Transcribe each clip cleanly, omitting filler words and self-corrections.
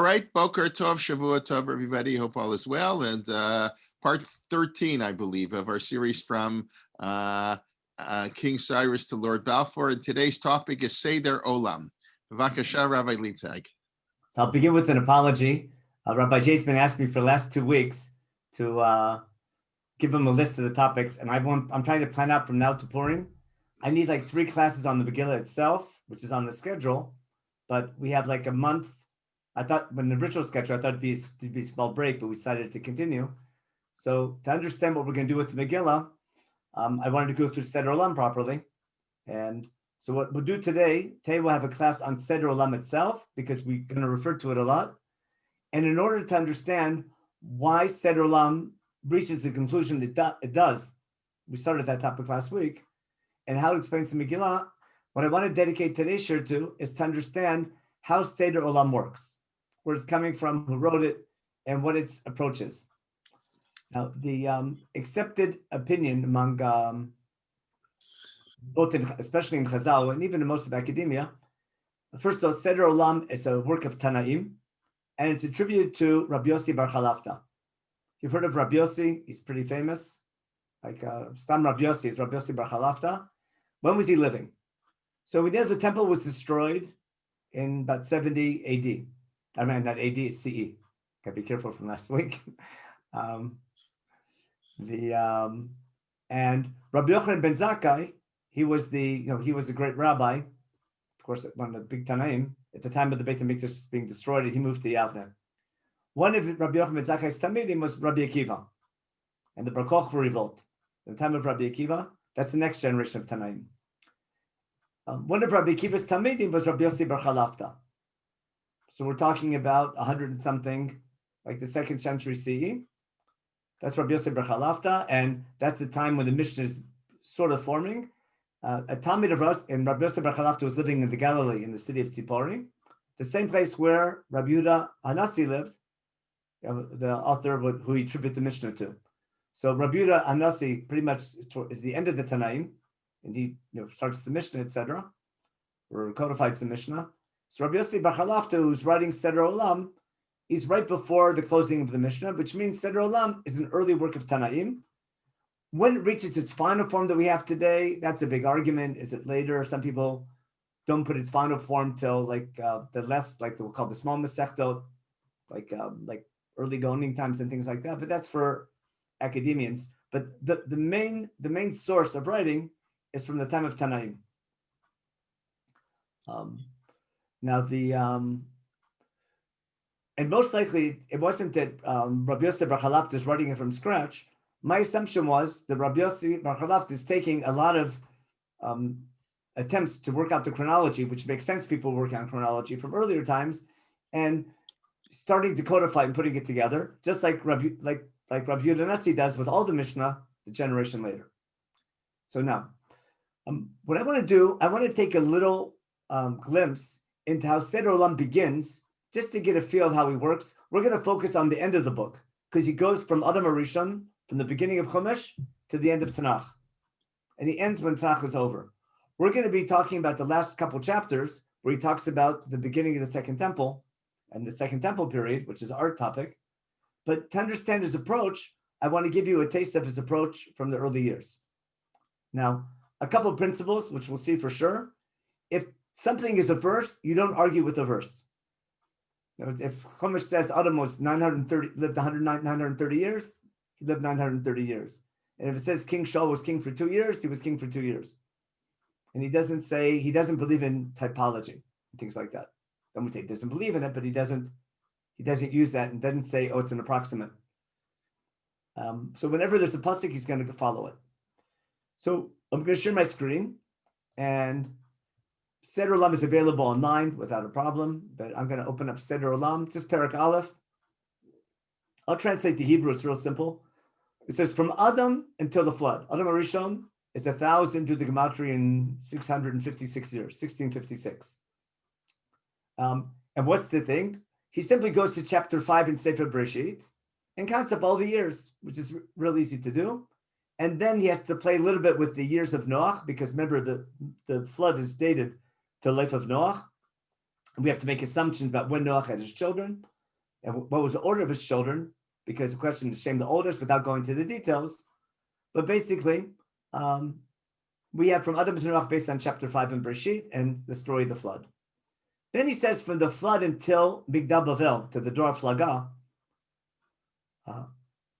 right, Boker Tov, Shavua Tov, everybody. Hope all is well. And part 13, I believe, of our series from King Cyrus to Lord Balfour. And today's topic is Seder Olam. B'vakasha, Rabbi Leibtag. So I'll begin with an apology. Rabbi Jay's been asking me for the last 2 weeks to give him a list of the topics, and I'm trying to plan out from now to Purim. I need like 3 classes on the Megillah itself, which is on the schedule, but we have like a month. I thought when the original schedule, I thought it'd be a small break, but we decided to continue. So to understand what we're going to do with the Megillah, I wanted to go through Seder Olam properly. And so what we'll do today we'll have a class on Seder Olam itself, because we're going to refer to it a lot. And in order to understand why Seder Olam reaches the conclusion it does, we started that topic last week, and how it explains the Megillah, what I want to dedicate today's share to is to understand how Seder Olam works, where it's coming from, who wrote it, and what its approach is. Now, the accepted opinion among both, especially in Chazal and even in most of academia, first of all, Seder Olam is a work of Tanaim, and it's attributed to Rabbi Yossi bar Chalafta. You've heard of Rabbi Yossi, he's pretty famous. Like Stam Rabbi Yossi is Rabbi Yossi bar Chalafta. When was he living? So we know the temple was destroyed in about 70 AD. I mean, not AD, it's CE. Gotta be careful from last week. And Rabbi Yochanan ben Zakkai, he was a great rabbi, of course, one of the big Tanaim. At the time of the Beit HaMikdash being destroyed, he moved to Yavne. One of Rabbi Yochanan ben Zakkai's Talmidim was Rabbi Akiva, and the Bar Kochba revolt. At the time of Rabbi Akiva, that's the next generation of Tanaim. One of Rabbi Akiva's Talmidim was Rabbi Yossi bar Chalafta. So we're talking about 100 and something, like the 2nd century CE. That's Rabbi Yossi bar Chalafta, and that's the time when the Mishnah is sort of forming. A Talmid of us, and Rabbi Yossi bar Chalafta was living in the Galilee, in the city of Tzipori, the same place where Rabbi Yehuda Hanasi lived, the author who he attributed the Mishnah to. So Rabbi Yehuda Hanasi pretty much is the end of the Tanaim, and he starts the Mishnah, etc., or codifies the Mishnah. So Rabbi Yossi bar Chalafta, who's writing Seder Olam, he's right before the closing of the Mishnah, which means Seder Olam is an early work of Tanaim. When it reaches its final form that we have today, that's a big argument. Is it later? Some people don't put its final form till we'll call the small Masechtot, like early Gaonim times and things like that. But that's for academians. But the main source of writing is from the time of Tanaim. And most likely it wasn't that Rabbi Yossi bar Chalafta is writing it from scratch. My assumption was that Rabbi Yossi bar Chalafta is taking a lot of attempts to work out the chronology, which makes sense. People work on chronology from earlier times, and starting to codify and putting it together, just like Rabbi Yehuda Hanasi does with all the Mishnah the generation later. So now, what I want to do, I want to take a little glimpse into how Seder Olam begins, just to get a feel of how he works. We're going to focus on the end of the book, because he goes from Adam HaRishon, from the beginning of Chumash to the end of Tanakh. And he ends when Tanakh is over. We're going to be talking about the last couple chapters, where he talks about the beginning of the Second Temple and the Second Temple period, which is our topic. But to understand his approach, I want to give you a taste of his approach from the early years. Now, a couple of principles, which we'll see for sure. If something is a verse, you don't argue with the verse. If Chumash says Adam lived 930 years, he lived 930 years. And if it says King Shaul was king for 2 years, he was king for 2 years. And he doesn't believe in typology and things like that. Then we say he doesn't believe in it, but he doesn't use that and doesn't say, oh, it's an approximate. So whenever there's a pasuk, he's going to follow it. So I'm going to share my screen, and Seder Olam is available online without a problem, but I'm going to open up Seder Olam. It's just Perek Aleph. I'll translate the Hebrew. It's real simple. It says, from Adam until the flood. Adam HaRishon is 1,000 to the Gematria in 656 years, 1656. And what's the thing? He simply goes to chapter 5 in Sefer Bereshit and counts up all the years, which is real easy to do. And then he has to play a little bit with the years of Noach, because remember, the flood is dated to the life of Noach. We have to make assumptions about when Noach had his children. and what was the order of his children, because the question is shame the oldest without going to the details. But basically, we have from Adam to Noach based on chapter 5 in Bereshit and the story of the flood. Then he says from the flood until Migdal Bavel, to the door of Flagah,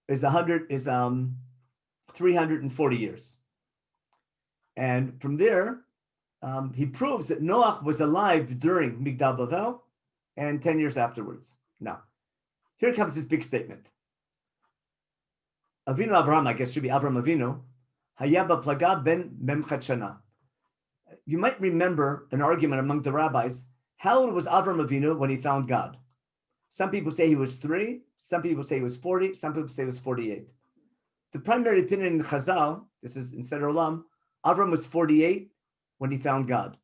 is 340 years. And from there, he proves that Noach was alive during Migdal Bavel and 10 years afterwards. Now, here comes this big statement. Avinu Avraham, I guess should be Avram Avinu, Haya b'plaga ben memchat shana. You might remember an argument among the rabbis. How old was Avram Avinu when he found God? Some people say he was 3, some people say he was 40, some people say he was 48. The primary opinion in Chazal, this is in Seder Olam, Avram was 48 when he found God.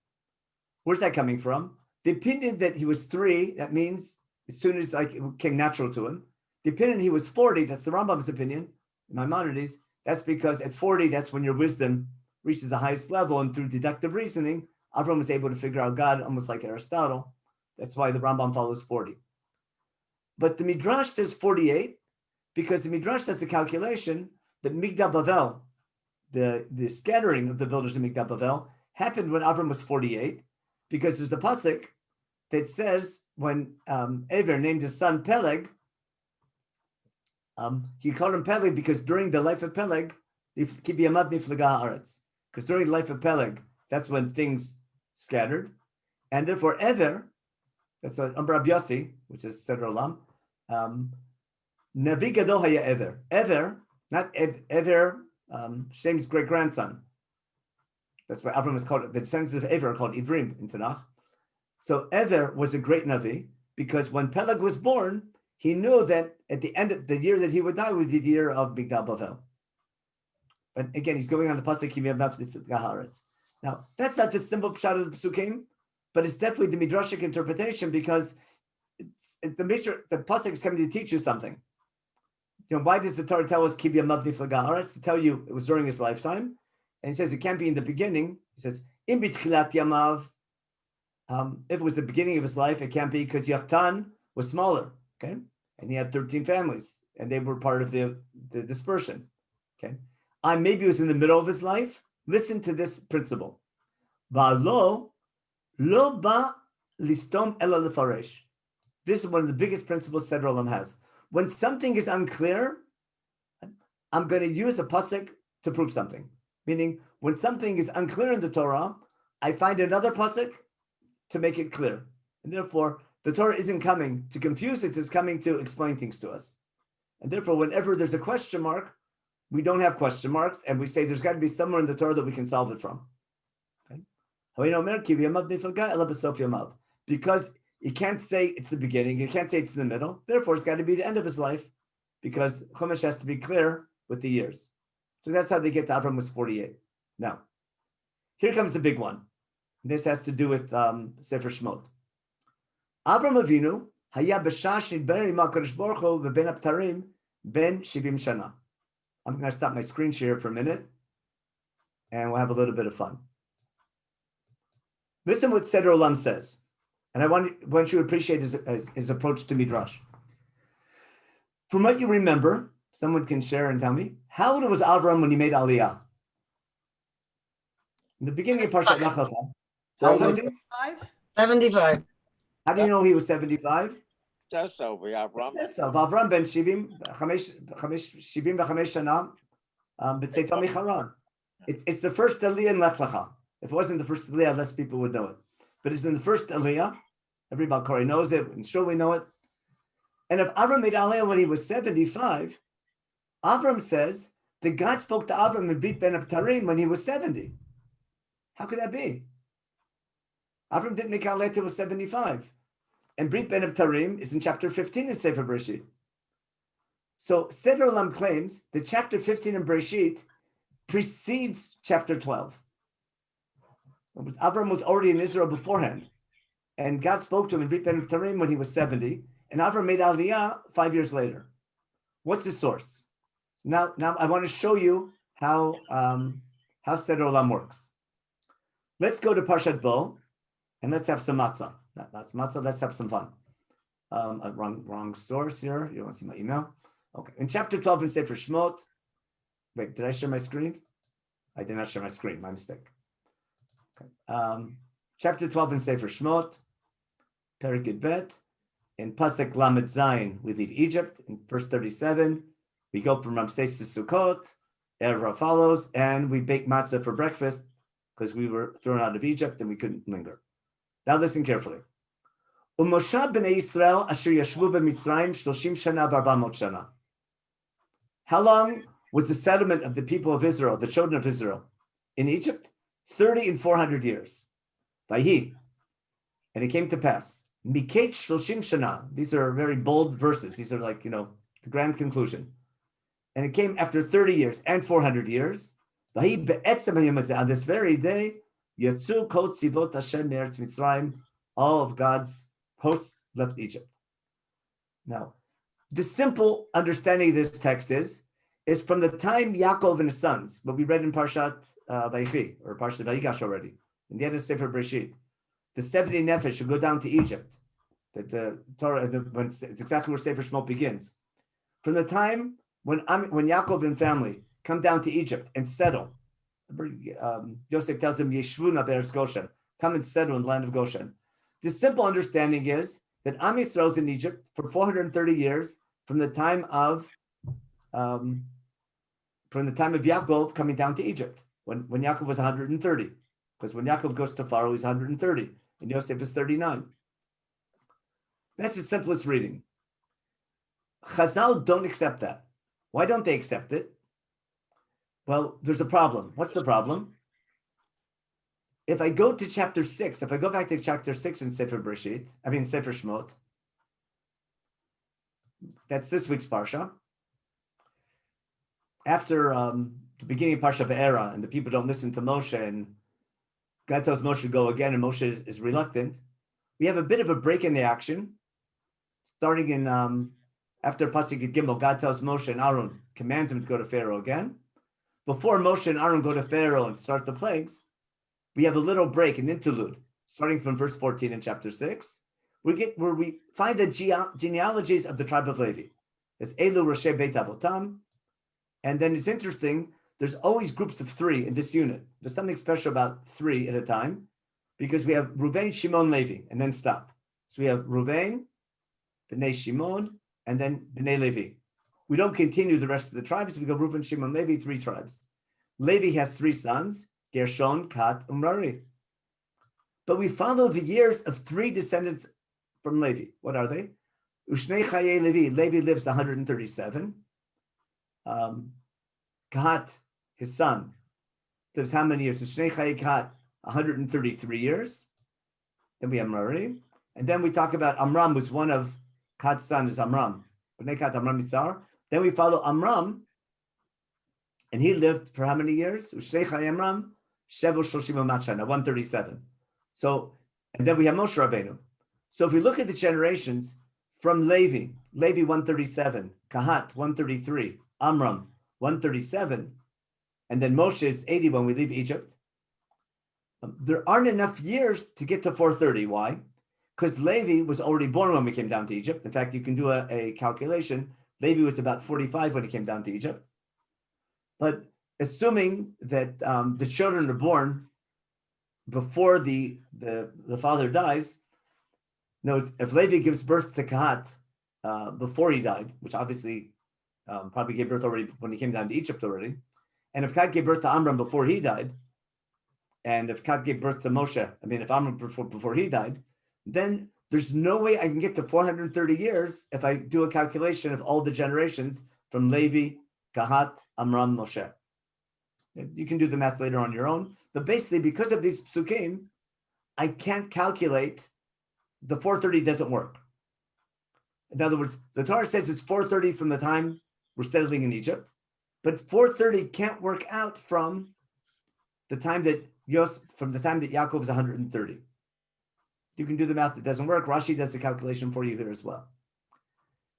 Where's that coming from? The opinion that he was 3, that means as soon as it came natural to him. The opinion he was 40, that's the Rambam's opinion, Maimonides, that's because at 40, that's when your wisdom reaches the highest level, and through deductive reasoning, Avram was able to figure out God almost like Aristotle. That's why the Rambam follows 40. But the Midrash says 48 because the Midrash does a calculation that Migdal Bavel, the scattering of the builders of Migdal Bavel, happened when Avram was 48, because there's a pasuk that says when Ever named his son Peleg, he called him Peleg because during the life of Peleg, because during the life of Peleg, that's when things scattered. And therefore, Ever, that's Rabbi Yossi, which is Seder Olam, Navi Gadol Haya Ever. Ever, not Ever, Shem's great-grandson. That's why Avram is called, the descendants of Ever are called Ivrim in Tanakh. So Ever was a great Navi because when Peleg was born, he knew that at the end of the year that he would die would be the year of Migdal Bavel. But again, he's going on the pasuk. Now, that's not the simple pshat of the psukim, but it's definitely the midrashic interpretation because the pasuk is coming to teach you something. You know, why does the Torah tell us Ki b'yamav niflaga haaretz? To tell you it was during his lifetime, and he says it can't be in the beginning. He says in bitchilat yamav. If it was the beginning of his life, it can't be because Yachtan was smaller, okay, and he had 13 families, and they were part of the dispersion, okay. Maybe it was in the middle of his life. Listen to this principle. Va'lo lo ba listom ela lefaresh. This is one of the biggest principles Seder Olam has. When something is unclear, I'm going to use a pasuk to prove something. Meaning, when something is unclear in the Torah, I find another pasuk to make it clear. And therefore, the Torah isn't coming to confuse us, it's coming to explain things to us. And therefore, whenever there's a question mark, we don't have question marks, and we say there's got to be somewhere in the Torah that we can solve it from. Okay? Because you can't say it's the beginning, you can't say it's in the middle, therefore it's got to be the end of his life, because Chumash has to be clear with the years. So that's how they get to Avram was 48. Now, here comes the big one. This has to do with Sefer Shemot. Avram Avinu haya b'shash nidberi ma'akadosh baruch hu v'ben aptarim ben 70 shana. I'm going to stop my screen share for a minute, and we'll have a little bit of fun. Listen what Seder Olam says, and I want you to appreciate his approach to Midrash. From what you remember, someone can share and tell me, how old was Avram when he made Aliyah? In the beginning of Parshat Lech Lecha. 75. How do you know he was 75? Says so, Avram. It says so. Avram ben 75 shana b'tzeitam micharan. It's the first Aliyah in Lech Lecha. If it wasn't the first Aliyah, less people would know it. But it's in the first Aliyah. Every Balfour knows it, and sure we know it. And if Avram made Aliyah when he was 75, Avram says that God spoke to Avram and beat Ben Abtarim when he was 70. How could that be? Avram didn't make Aliyah till he was 75. And Brit Ben Abtarim is in chapter 15 in Sefer Bereshit. So Seder Olam claims that chapter 15 in Bereshit precedes chapter 12. Avram was already in Israel beforehand. And God spoke to him in Brit Ben Abtarim when he was 70. And Avram made Aliyah 5 years later. What's the source? Now I want to show you how Seder Olam works. Let's go to Parshat Bo, and let's have some matzah. Not matzah, let's have some fun. Wrong source here. You want to see my email? Okay. In chapter 12 in Sefer Shmot. Wait, did I share my screen? I did not share my screen. My mistake. Okay. Chapter 12 in Sefer Shmot, Perek Yud Bet. In Pasuk Lamed Zayin, we leave Egypt. In verse 37, we go from Ramses to Sukkot. Erev follows, and we bake matzah for breakfast because we were thrown out of Egypt and we couldn't linger. Now listen carefully. Umoshav b'nei Yisrael asher yashvu b'Mitzrayim 30 shana ב-400 shana. How long was the settlement of the people of Israel, the children of Israel, in Egypt? 30 and 400 years. Vayhi. And it came to pass. Miket 30 shana. These are very bold verses. These are like, the grand conclusion. And it came after 30 years and 400 years. Vayhi be'etzem hayom hazeh. On this very day, Yatzu kol tzivot Hashem me'eretz Mitzrayim. All of God's hosts left Egypt. Now, the simple understanding of this text is from the time Yaakov and his sons, what we read in Parshat Vayichi, or Parshat Vayigash already, in the end of Sefer Bereshit, the 70 Nefesh should go down to Egypt. That the Torah, it's exactly where Sefer Shmot begins. From the time when Yaakov and family come down to Egypt and settle, Yosef tells them, Yeshvuna be'eretz Goshen, come and settle in the land of Goshen. The simple understanding is that Am Yisrael is in Egypt for 430 years from the time of Yaakov coming down to Egypt, when Yaakov was 130. Because when Yaakov goes to Pharaoh, he's 130, and Yosef is 39. That's the simplest reading. Chazal don't accept that. Why don't they accept it? Well, there's a problem. What's the problem? If I go to chapter 6, if I go back to chapter 6 in Sefer Shmot, that's this week's Parsha. After the beginning of Parsha Ve'era, and the people don't listen to Moshe, and God tells Moshe to go again, and Moshe is reluctant, we have a bit of a break in the action. Starting in, after Pasuk Gimel, God tells Moshe and Aaron, commands him to go to Pharaoh again. Before Moshe and Aaron go to Pharaoh and start the plagues, we have a little break, an interlude, starting from verse 14 in chapter 6, where we find the genealogies of the tribe of Levi. It's Elu Roshei Beit Avotam. And then it's interesting, there's always groups of 3 in this unit. There's something special about 3 at a time, because we have Ruvain, Shimon, Levi, and then stop. So we have Ruvain, Bnei Shimon, and then Bnei Levi. We don't continue the rest of the tribes. We go Reuven, Shimon, Levi, 3 tribes. Levi has 3 sons, Gershon, Kat, and Merari. But we follow the years of 3 descendants from Levi. What are they? Ushnei Chaye Levi. Levi lives 137. Kat, his son, lives how many years? Ushnei Chaye Kat, 133 years. Then we have Merari. And then we talk about Amram, who's one of Kat's son is Amram. Bnei Kat, Amram, Yisar. Then we follow Amram, and he lived for how many years? Ushnei Chaye Amram, Shevu Shoshim Machana, 137. So, and then we have Moshe Rabbeinu. So if we look at the generations from Levi 137, Kahat 133, Amram 137, and then Moshe is 80 when we leave Egypt, there aren't enough years to get to 430. Why? Because Levi was already born when we came down to Egypt. In fact, you can do a calculation. Levi was about 45 when he came down to Egypt. But assuming that the children are born before the father dies, no, if Levi gives birth to Kahat before he died, which obviously probably gave birth already when he came down to Egypt already, and if Kahat gave birth to Amram before he died, and if Kahat gave birth to Moshe, if Amram before he died, then there's no way I can get to 430 years if I do a calculation of all the generations from Levi, Kahat, Amram, Moshe. You can do the math later on your own. But basically, because of these psukim, I can't calculate. The 430 doesn't work. In other words, the Torah says it's 430 from the time we're settling in Egypt, but 430 can't work out from the time that Yaakov is 130. You can do the math, it doesn't work. Rashi does the calculation for you here as well.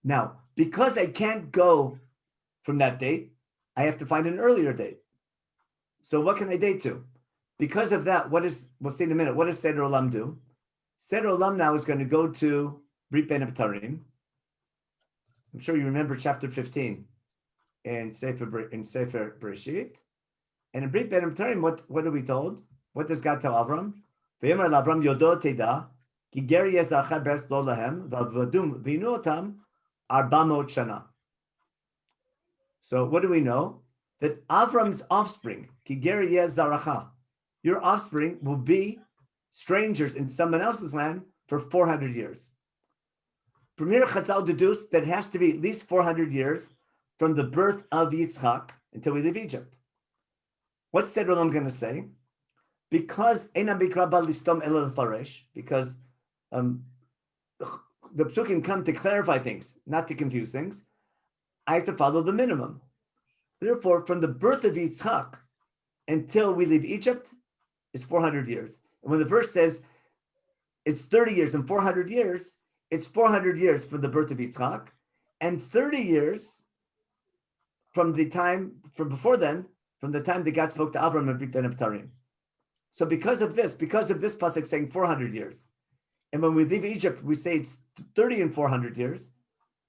Now, because I can't go from that date, I have to find an earlier date. So what can I date to? Because of that, we'll see in a minute, what does Seder Olam do? Seder Olam now is going to go to Brit Ben Abtarim. I'm sure you remember chapter 15 in Sefer Bereshit. And in Brit Ben Abtarim, what are we told? What does God tell Avram? V'yomer l'Avram yodo teda ki ger yezarcha be'eretz lo lahem v'avadum v'inu otam 400 shana. So what do we know? That Avram's offspring, ki ger yezarcha, your offspring will be strangers in someone else's land for 400 years. From here, Chazal deduced that it has to be at least 400 years from the birth of Yitzchak until we leave Egypt. What's Seder Olam going to say? Because because the psukim come to clarify things, not to confuse things, I have to follow the minimum. Therefore, from the birth of Yitzchak until we leave Egypt is 400 years. And when the verse says it's 30 years and 400 years, it's 400 years from the birth of Yitzchak and 30 years from the time, from before then, from the time that God spoke to Avram and Brit Ben Abtarim. So because of this pasuk saying 400 years, and when we leave Egypt, we say it's 30 and 400 years.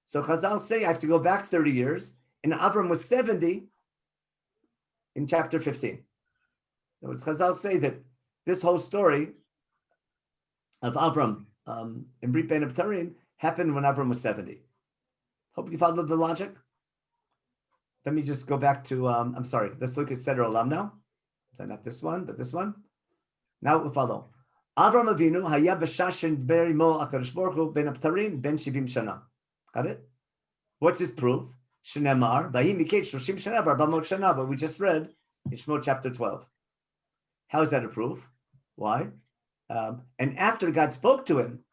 So Chazal say I have to go back 30 years, and Avram was 70 in chapter 15. So it's Chazal say that this whole story of Avram in Brit Ben Abtarim happened when Avram was 70. Hope you followed the logic. Let me just go back to, let's look at Seder Olam now. So not this one, but this one. Now we'll follow. Avram Avinu haya b'shashin berimo HaKadosh Baruch Hu ben Abtarim ben 70 shana. Got it? What's his proof? Shneimar v'hi miket 30 shana v'arbamot shana, but we just read in Shemot chapter 12. How is that a proof? Why? And after God spoke to him,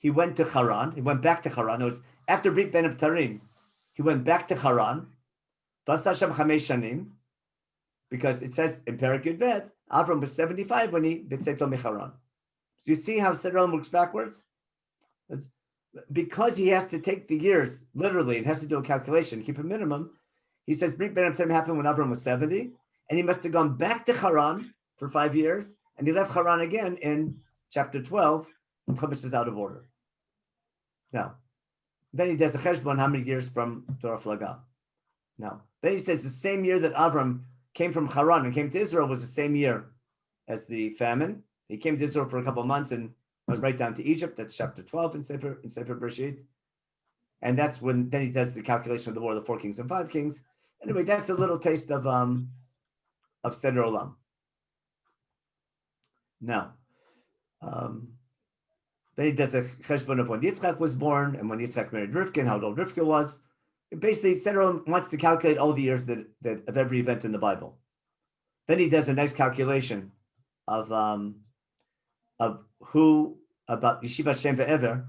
he went to Haran. He went back to Haran. No, it's after Brit Ben Abtarim, he went back to Haran. Vasasham Chamesh Shanim, because it says in Perek Yud Bet, Avram was 75 when he B'tzeto Mecharan. So you see how Seder Olam works backwards? It's because he has to take the years literally, it has to do a calculation, keep a minimum. He says Brit Ben Abtarim happened when Avram was 70, and he must have gone back to Haran for 5 years, and he left Haran again in chapter 12, and Chumash is out of order. Now, then he does a cheshbon how many years from Torah Flaga. Now, then he says the same year that Avram came from Haran and came to Israel was the same year as the famine. He came to Israel for a couple of months and went right down to Egypt. That's chapter 12 in Sefer Bereshit. And that's when then he does the calculation of the war of the 4 kings and 5 kings. Anyway, that's a little taste of Seder Olam. Now, then he does a cheshbon of when Yitzchak was born and when Yitzchak married Rivka and how old Rivka was. Basically, Seder Olam wants to calculate all the years that of every event in the Bible. Then he does a nice calculation of who about Yeshivat Shem Ve'ever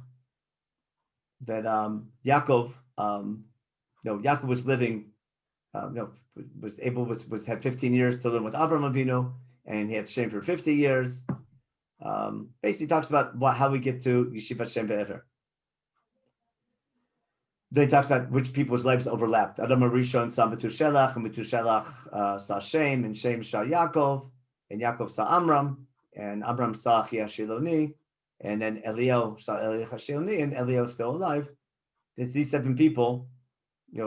that Yaakov was living, had 15 years to live with Avraham Avinu, and he had Shem for 50 years. Basically talks about how we get to Yeshivat Shem Ve'ever. Then he talks about which people's lives overlapped. Adam HaRishon saw Metushelach, and Metushelach saw Shem, and Shem saw Yaakov, and Yaakov saw Amram, and Amram saw Achia Shiloni, and then Eliel saw Eliel Shiloni, and Eliel still alive. These 7 people,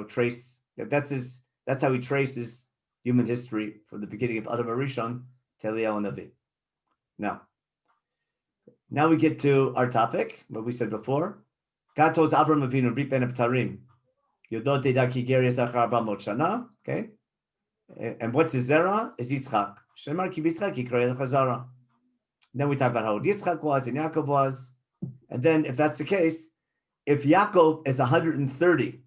trace. That's how he traces human history from the beginning of Adam HaRishon to Eliel and Avi. Now we get to our topic, what we said before. God tells Avram Avinu, Brit Ben Abtarim, Yodot Teda Ki Ger Yezachar 400 shana. Okay, and what's his zera? Is Yitzchak. Shemar Ki Yitzchak Yikrei Lechazara. Then we talk about how old Yitzchak was and Yaakov was, and then if that's the case, if Yaakov is 130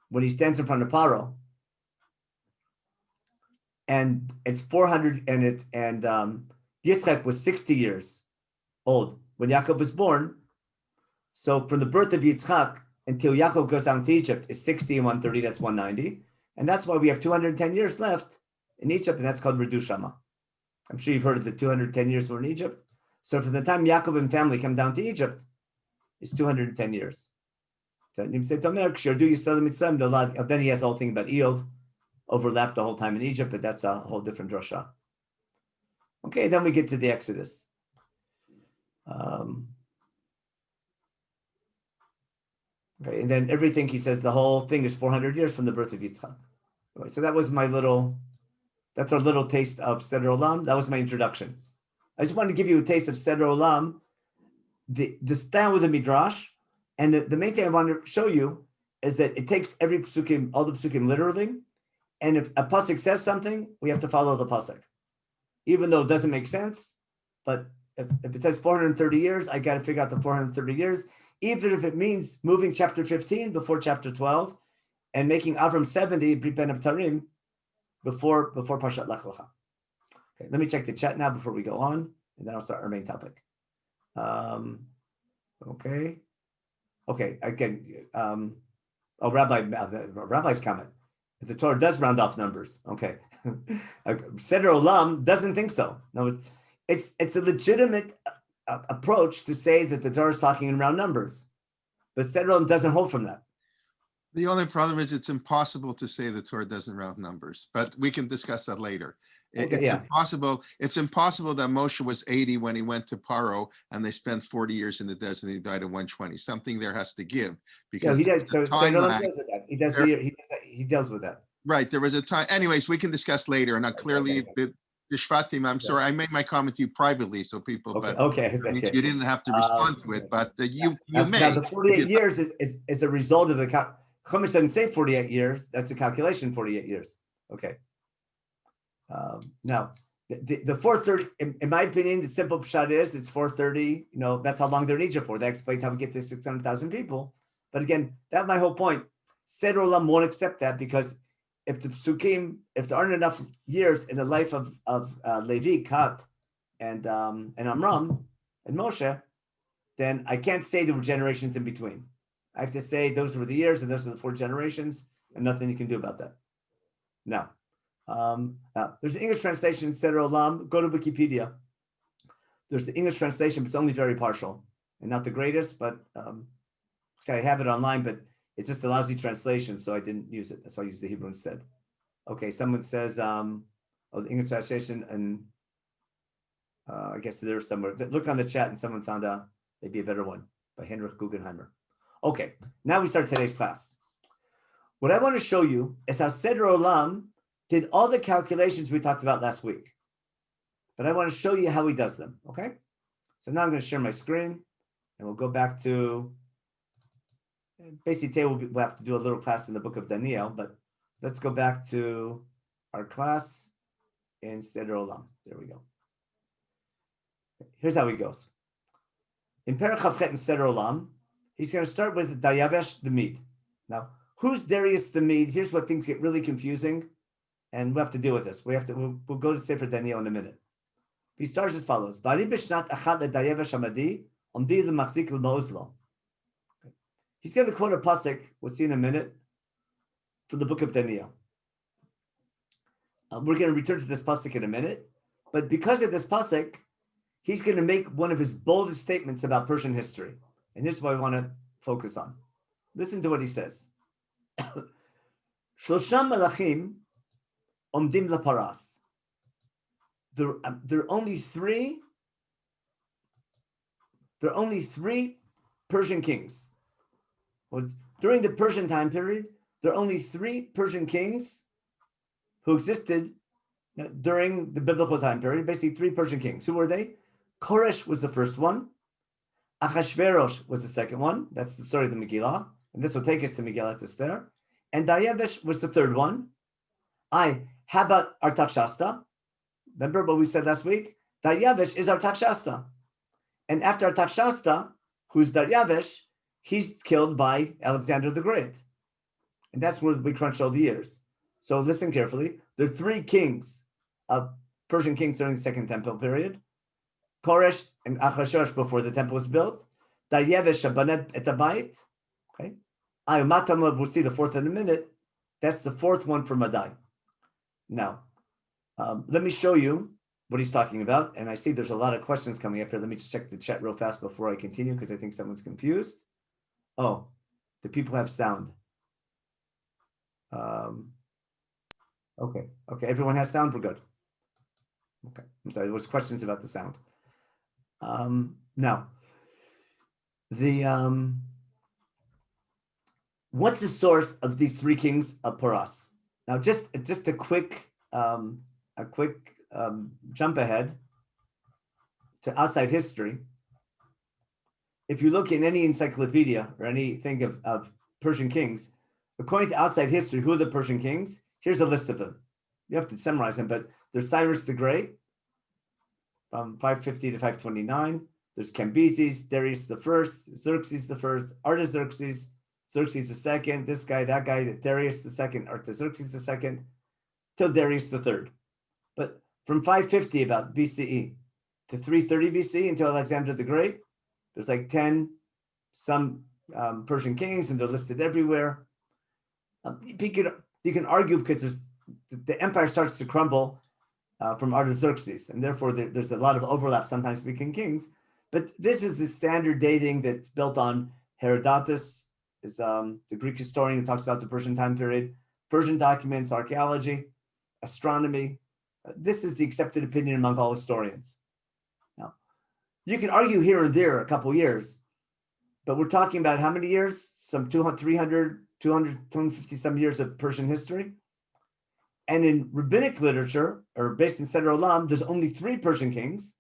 when he stands in front of Paro, and it's 400, and Yitzchak was 60 years old when Yaakov was born. So from the birth of Yitzchak until Yaakov goes down to Egypt is 60 and 130, that's 190. And that's why we have 210 years left in Egypt, and that's called Redu Shama. I'm sure you've heard of the 210 years we're in Egypt. So from the time Yaakov and family come down to Egypt, it's 210 years. So then he has the whole thing about Eov, overlapped the whole time in Egypt, but that's a whole different drasha. Okay, then we get to the Exodus. Okay, and then everything he says, the whole thing is 400 years from the birth of Yitzchak. Okay, so that's our little taste of Seder Olam. That was my introduction. I just wanted to give you a taste of Seder Olam, the style with the Midrash, and the main thing I want to show you is that it takes every psukim, all the psukim literally, and if a pasuk says something, we have to follow the pasuk, even though it doesn't make sense. But if it says 430 years, I got to figure out the 430 years, even if it means moving chapter 15 before chapter 12 and making Avram 70 Brit Ben Tarim before Parshat Lech Lecha. Okay, let me check the chat now before we go on, and then I'll start our main topic. Okay. Again, Rabbi's comment. The Torah does round off numbers. Okay. Seder Olam doesn't think so. No, it's a legitimate approach to say that the Torah is talking in round numbers, but Seder Olam doesn't hold from that. The only problem is it's impossible to say the Torah doesn't round numbers, but we can discuss that later. Impossible. It's impossible that Moshe was 80 when he went to Paro and they spent 40 years in the desert and he died at 120. Something there has to give because he does. So time Seder Olam lag. deals with that. He deals with that. Right. There was a time. Anyways, we can discuss later. And clearly, the Shvatim, I'm sorry, I made my comment to you privately, so people, but I mean, you didn't have to respond to it, but you may. Now the 48 years is a result of the Chumash doesn't say 48 years. That's a calculation, 48 years. Okay. Now, the 430, in my opinion, the simple pshat is it's 430. That's how long they're in Egypt for. That explains how we get to 600,000 people. But again, that's my whole point. Seder Olam won't accept that because if there aren't enough years in the life of Levi, Kat, and Amram and Moshe, then I can't say there were generations in between. I have to say those were the years and those are the 4 generations, and nothing you can do about that. Now, there's an English translation, Seder Olam. Go to Wikipedia. There's the English translation, but it's only very partial and not the greatest, but I have it online, but it's just a lousy translation, so I didn't use it. That's why I used the Hebrew instead. Okay, someone says, the English translation, and I guess there's somewhere. Look on the chat, and someone found out maybe a better one by Heinrich Guggenheimer. Okay, now we start today's class. What I want to show you is how Seder Olam did all the calculations we talked about last week. But I want to show you how he does them, okay? So now I'm going to share my screen, and we'll go back to, basically today we'll have to do a little class in the book of Daniel, but let's go back to our class in Seder Olam. There we go. Here's how he goes. In Perek Chavchet in Seder Olam, he's going to start with Daryavesh the Mede. Now, who's Darius the Mede? Here's what things get really confusing, and we'll have to deal with this. We'll go to Sefer Daniel in a minute. He starts as follows. He's going to quote a pasuk, we'll see in a minute, from the book of Daniel. We're going to return to this pasuk in a minute, but because of this pasuk, he's going to make one of his boldest statements about Persian history. And this is what I want to focus on. Listen to what he says. Shlosham malachim omdim laparas. There are only three Persian kings. During the Persian time period, there are only 3 Persian kings who existed during the biblical time period, basically 3 Persian kings. Who were they? Koresh was the first one. Achashverosh was the second one. That's the story of the Megillah. And this will take us to Megillat Esther. And Daryavesh was the third one. How about Artaxerxes? Remember what we said last week? Daryavesh is Artaxerxes. And after Artaxerxes, who's Daryavesh, he's killed by Alexander the Great. And that's where we crunch all the years. So listen carefully. There are 3 kings, Persian kings during the Second Temple period. Koresh and Achashverosh before the temple was built. Daryavesh Shabanet et Habayit. Okay. We'll see the 4th in a minute. That's the 4th one for Madai. Now, let me show you what he's talking about. And I see there's a lot of questions coming up here. Let me just check the chat real fast before I continue because I think someone's confused. Oh, the people have sound. Okay. Everyone has sound. We're good. Okay. I'm sorry. There was questions about the sound. Now, the what's the source of these three kings of Paras? Now, just a quick jump ahead to outside history. If you look in any encyclopedia or anything of Persian kings, according to outside history, who are the Persian kings? Here's a list of them. You have to summarize them, but there's Cyrus the Great from 550 to 529. There's Cambyses, Darius the First, Xerxes the First, Artaxerxes, Xerxes the Second, this guy, that guy, Darius the Second, Artaxerxes the Second, till Darius the Third. But from 550 about BCE to 330 BCE until Alexander the Great, there's like 10 some Persian kings, and they're listed everywhere. You can argue because the empire starts to crumble from Artaxerxes, and therefore there's a lot of overlap sometimes between kings. But this is the standard dating that's built on Herodotus, is the Greek historian who talks about the Persian time period, Persian documents, archaeology, astronomy. This is the accepted opinion among all historians. Now, you can argue here and there a couple years, but we're talking about how many years? Some 200, 300, 200, 250 some years of Persian history. And in rabbinic literature, or based in Seder Olam, there's only 3 Persian kings,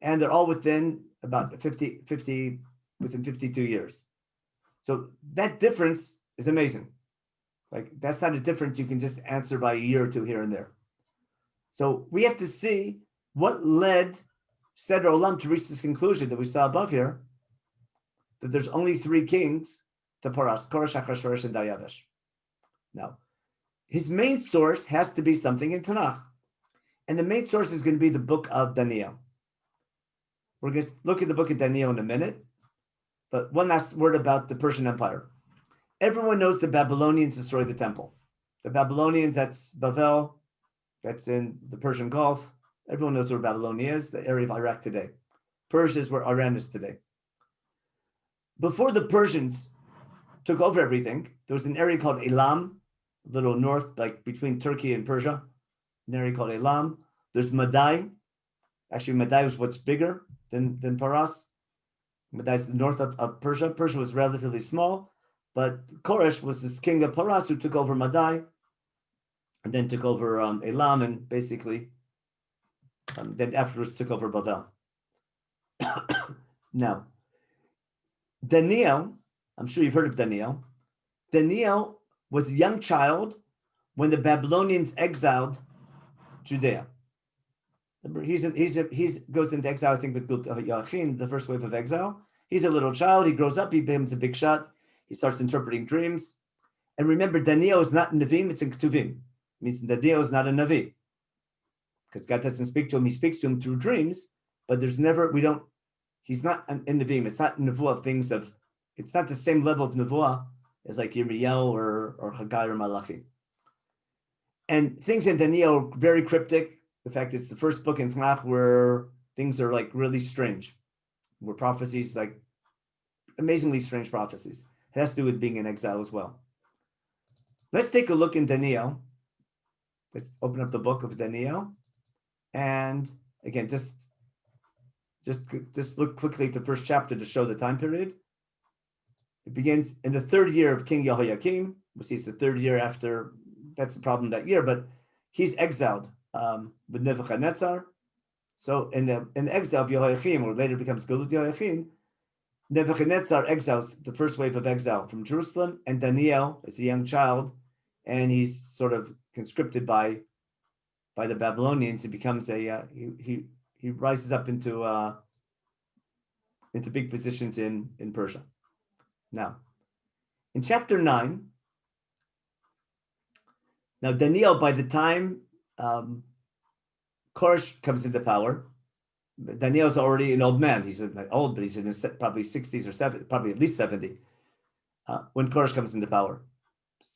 and they're all within about within 52 years. So that difference is amazing. Like, that's not a difference you can just answer by a year or two here and there. So we have to see what led Seder Olam to reach this conclusion that we saw above here, that there's only 3 kings to Paras, Koresh, Achashverosh, and Daryavesh. Now, his main source has to be something in Tanakh. And the main source is going to be the book of Daniel. We're going to look at the book of Daniel in a minute. But one last word about the Persian Empire. Everyone knows the Babylonians destroyed the temple. The Babylonians, that's Bavel, that's in the Persian Gulf. Everyone knows where Babylonia is, the area of Iraq today. Persia is where Iran is today. Before the Persians took over everything, there was an area called Elam, a little north, like between Turkey and Persia, an area called Elam. There's Madai. Actually, Madai was what's bigger than Paras. Madai is north of Persia. Persia was relatively small, but Koresh was this king of Paras who took over Madai and then took over Elam, and basically then afterwards took over Bavel. Now, Daniel, I'm sure you've heard of Daniel. Daniel was a young child when the Babylonians exiled Judea. Remember, he goes into exile, I think, with Yoachin, the first wave of exile. He's a little child. He grows up. He becomes a big shot. He starts interpreting dreams. And remember, Daniel is not in Nevim, it's in Ketuvim. It means Daniel is not a Navi. Because God doesn't speak to him. He speaks to him through dreams, but he's not in Nevim. It's not Nevuah things of, it's not the same level of Nevuah as like Yirmiyahu or Haggai or Malachi. And things in Daniel are very cryptic. In fact, it's the first book in Tanakh where things are like really strange, where prophecies, like amazingly strange prophecies. It has to do with being in exile as well. Let's take a look in Daniel. Let's open up the book of Daniel. And again, just look quickly at the first chapter to show the time period. It begins in the 3rd year of King Yehoiakim. We see it's the 3rd year after, that's the problem that year, but he's exiled with Nebuchadnezzar. So in the exile of Yehoiakim, or later becomes Galut Yehoiakim, Nebuchadnezzar exiles the first wave of exile from Jerusalem, and Daniel is a young child, and he's sort of conscripted by the Babylonians. He becomes he rises up into big positions in Persia. Now, in chapter 9, now Daniel, by the time Koresh comes into power, Daniel's already an old man. He's old, but he's in his probably 60s or 70, probably at least 70 when Koresh comes into power.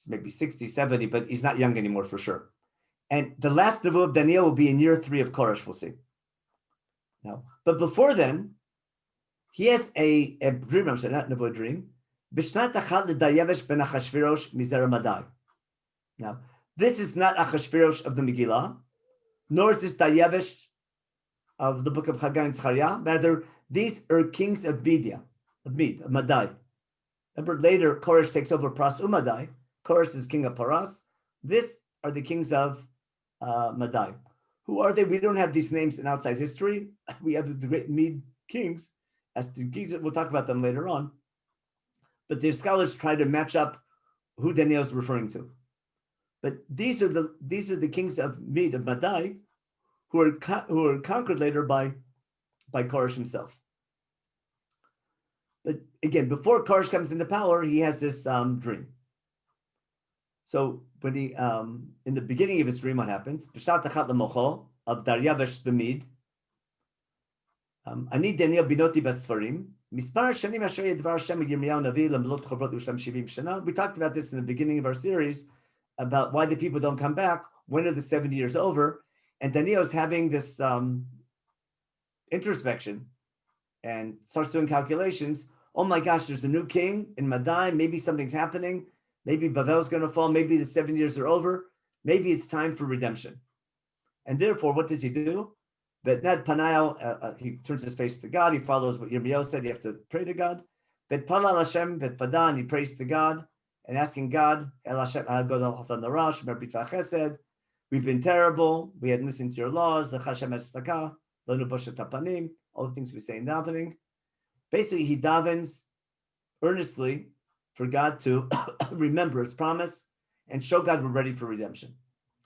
Maybe 60, 70, but he's not young anymore for sure. And the last nevuah of Daniel will be in year 3 of Koresh, we'll see. Now, but before then, he has a dream, I'm sorry, not nevuah, dream. B'shnat achad l'Daryavesh ben Achashverosh mizera Madai. Now, this is not Achashverosh of the Megillah, nor is this Daryavesh of the book of Haggai and Zechariah. Rather, these are kings of Media, of Madai. Remember, later, Koresh takes over Paras Umadai. Koresh is king of Paras. This are the kings of Madai. Who are they? We don't have these names in outside history. We have the great Mede kings, as the kings. We'll talk about them later on. But the scholars try to match up who Daniel is referring to. But these are the kings of Mede, of Madai, who are conquered later by Koresh himself. But again, before Koresh comes into power, he has this dream. So when he, in the beginning of his dream, what happens? B'shat achat l'mocho of Daryavesh the Mede. Ani Daniel binoti basfarim. Mispar shanim asher yedvar Hashem Yirmiyahu Navi lemlot chovot u'shlam shivim shana. We talked about this in the beginning of our series about why the people don't come back. When are the 70 years over? And Daniel is having this introspection and starts doing calculations. Oh my gosh, there's a new king in Madai. Maybe something's happening. Maybe Bavel's going to fall. Maybe the 7 years are over. Maybe it's time for redemption. And therefore, what does he do? But Ned Panayel, he turns his face to God. He follows what Yirmiyahu said. You have to pray to God. But Palal Hashem, but Padan, he prays to God and asking God, El Hashem, we've been terrible. We hadn't listened to your laws. All the things we say in davening. Basically, he davens earnestly for God to remember his promise and show God we're ready for redemption.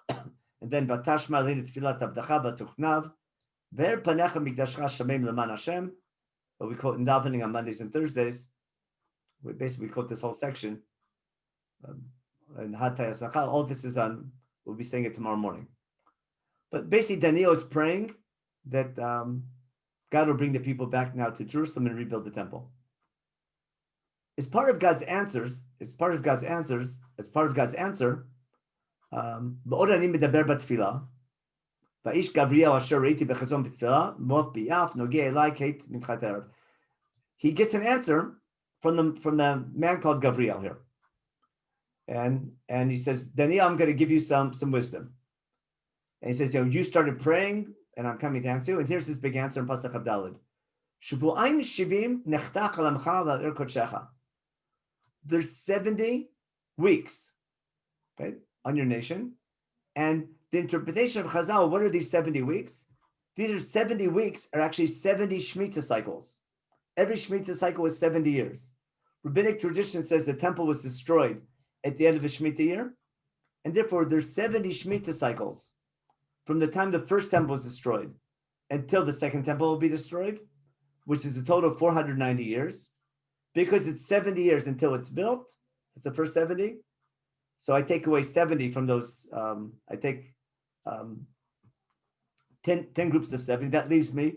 And then Batashma leinu tfilat avdacha batuchnav ver panecha mikdashcha shamim leman Hashem. What we quote in davening on Mondays and Thursdays. We basically quote this whole section. And all this is on. We'll be saying it tomorrow morning. But basically, Daniel is praying that God will bring the people back now to Jerusalem and rebuild the temple. As part of God's answer, he gets an answer from the man called Gabriel here. And he says, Daniel, I'm going to give you some wisdom. And he says, you started praying, and I'm coming to answer you. And here's this big answer in Pasach Avdalid. There's 70 weeks, right, on your nation. And the interpretation of Chazal, what are these 70 weeks? These are 70 weeks are actually 70 Shemitah cycles. Every Shemitah cycle was 70 years. Rabbinic tradition says the temple was destroyed at the end of a Shemitah year. And therefore, there's 70 Shemitah cycles from the time the first temple was destroyed until the second temple will be destroyed, which is a total of 490 years. Because it's 70 years until it's built, it's the first 70. So I take away 70 from those, I take 10 groups of 70. That leaves me,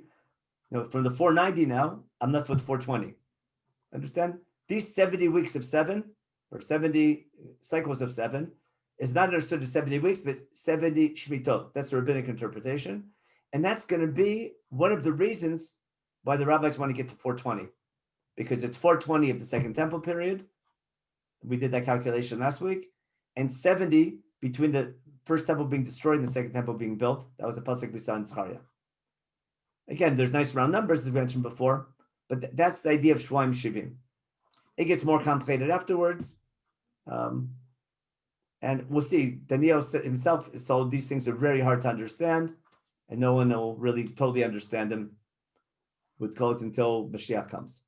from the 490 now, I'm left with 420. Understand? These 70 weeks of 7, or 70 cycles of 7, is not understood as 70 weeks, but 70 Shmitot. That's the rabbinic interpretation. And that's going to be one of the reasons why the rabbis want to get to 420. Because it's 420 of the Second Temple period. We did that calculation last week. And 70 between the first temple being destroyed and the second temple being built. That was a pasuk we saw in Zechariah. Again, there's nice round numbers, as we mentioned before, but that's the idea of Shvaim Shivim. It gets more complicated afterwards. And we'll see, Daniel himself is told these things are very hard to understand, and no one will really totally understand them with codes until Mashiach comes.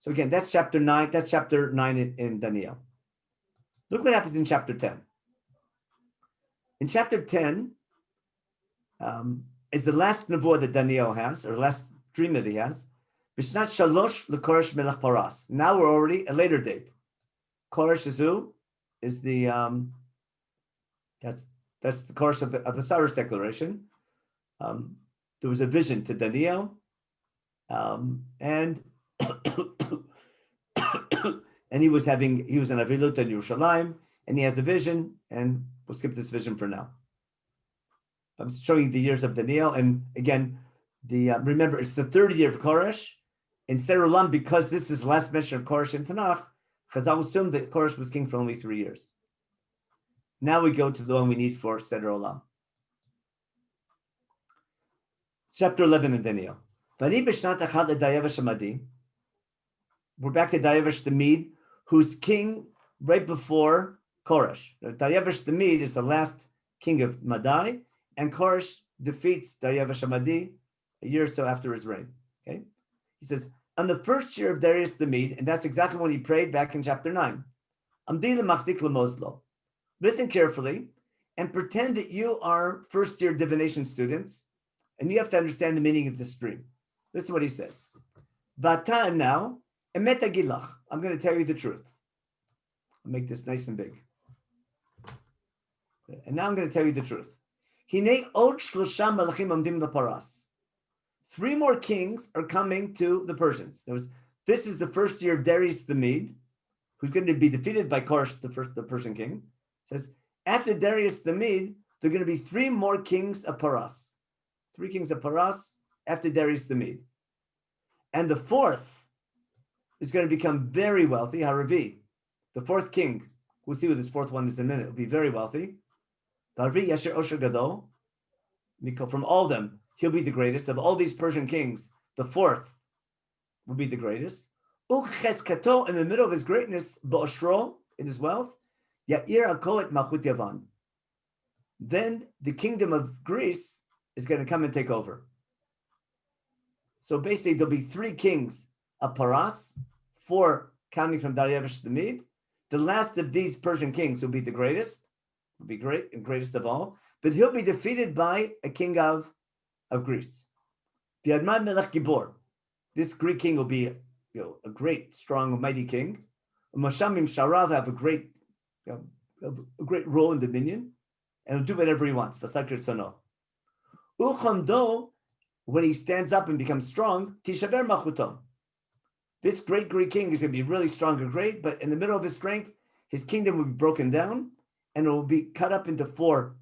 So again, that's chapter 9. That's chapter 9 in Daniel. Look what happens in chapter 10. In chapter 10 is the last nevuah that Daniel has, or last dream that he has. Bishnat Shalosh LeKoresh Melech Paras. Now we're already a later date. Koresh is the that's the Koresh of the Cyrus declaration. There was a vision to Daniel, and and he was in Avilut in Yerushalayim, and he has a vision, and we'll skip this vision for now. I'm showing the years of Daniel, and again, remember it's the third year of Koresh. In Seder Olam, because this is the last mention of Koresh in Tanakh, Chazal assumed that Koresh was king for only 3 years. Now we go to the one we need for Seder Olam. Chapter 11 in Daniel. We're back to Dayavesh the Mede, who's king right before Koresh. Daryavesh the Mede is the last king of Madai, and Koresh defeats Daryavesh Hamadi a year or so after his reign. Okay, he says, on the first year of Darius the Mede, and that's exactly when he prayed back in chapter 9. Listen carefully and pretend that you are first-year divination students, and you have to understand the meaning of this dream. This is what he says. Vata now, emet agilach. I'm going to tell you the truth. I'll make this nice and big. And now I'm going to tell you the truth. Hine od shlosha malachim amdim leparas. 3 more kings are coming to the Persians. This is the first year of Darius the Mede, who's going to be defeated by Koresh, the Persian king. It says, after Darius the Mede, there are going to be 3 more kings of Paras. 3 kings of Paras after Darius the Mede. And the 4th is going to become very wealthy, Haravi. The 4th king, we'll see what this 4th one is in a minute, will be very wealthy. Haravi Yasher Osher Gadol. From all of them, he'll be the greatest. Of all these Persian kings, the 4th will be the greatest. Ukcheskato, in the middle of his greatness, Ba'oshro, in his wealth, Ya'ir Akoet Malchut Yavan. Then the kingdom of Greece is going to come and take over. So basically, there'll be 3 kings of Paras, 4 counting from Daryavesh the Mede. The last of these Persian kings will be the greatest, will be great and greatest of all, but he'll be defeated by a king of Greece. The Admad Melech Gibor. This Greek king will be a great, strong, mighty king. Mashamim Sharav have a great role in dominion, and he'll do whatever he wants. Vasakir Sono. Uchamdo, when he stands up and becomes strong, Tishaber Machuto. This great Greek king is going to be really strong and great, but in the middle of his strength, his kingdom will be broken down, and it will be cut up into 4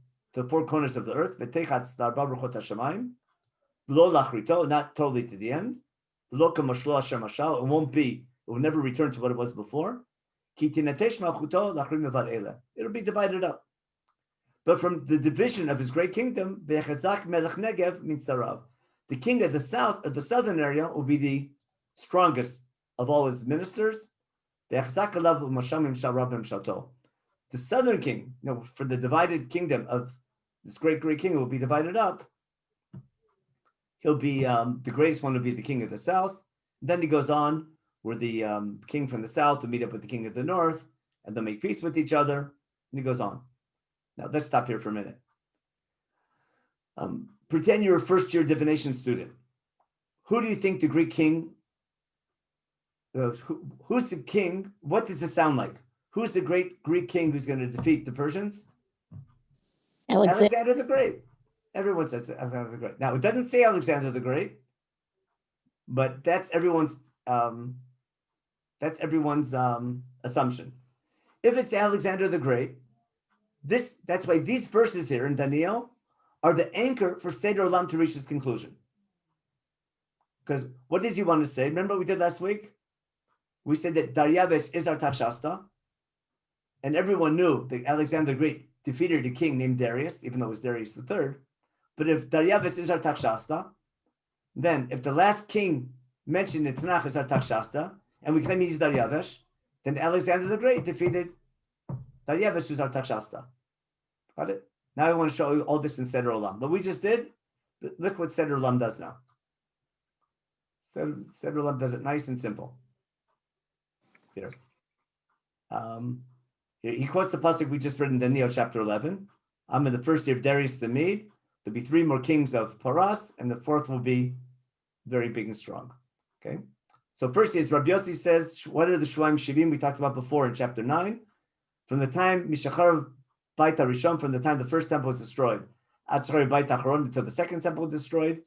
corners of the earth. Not totally to the end. It won't be. It will never return to what it was before. It'll be divided up. But from the division of his great kingdom, the king of the south, of the southern area, will be the strongest of all his ministers. The southern king, for the divided kingdom of this great Greek king, will be divided up. He'll be the greatest one will be the king of the south. Then he goes on where the king from the south will meet up with the king of the north, and they'll make peace with each other. And he goes on. Now let's stop here for a minute. Pretend you're a first-year divination student. Who do you think the Greek king? Who's the king? What does this sound like? Who's the great Greek king who's going to defeat the Persians? Alexander the Great. Everyone says Alexander the Great. Now, it doesn't say Alexander the Great, but that's everyone's assumption. If it's Alexander the Great, that's why these verses here in Daniel are the anchor for Seder Olam to reach its conclusion. Because what does he want to say? Remember what we did last week? We said that Daryavesh is our Takshasta, and everyone knew that Alexander the Great defeated a king named Darius, even though it was Darius III. But if Daryavesh is our Takshasta, then if the last king mentioned in Tanakh is our Takshasta, and we claim he's Daryavesh, then Alexander the Great defeated Daryavesh, who's our Takshasta. Got it? Now I want to show you all this in Seder Olam. What we just did, look what Seder Olam does now. Seder Olam does it nice and simple. Here. He quotes the pasuk we just read in Daniel chapter 11. I'm in the first year of Darius the Mede. There'll be 3 more kings of Paras, and the 4th will be very big and strong. Okay. So first is Rabbi Yossi says, what are the Shuaim Shivim we talked about before in chapter 9? From the time Mishachar Baita Rishon, from the time the first temple was destroyed, Atzchar Baita Acharon, until the second temple was destroyed,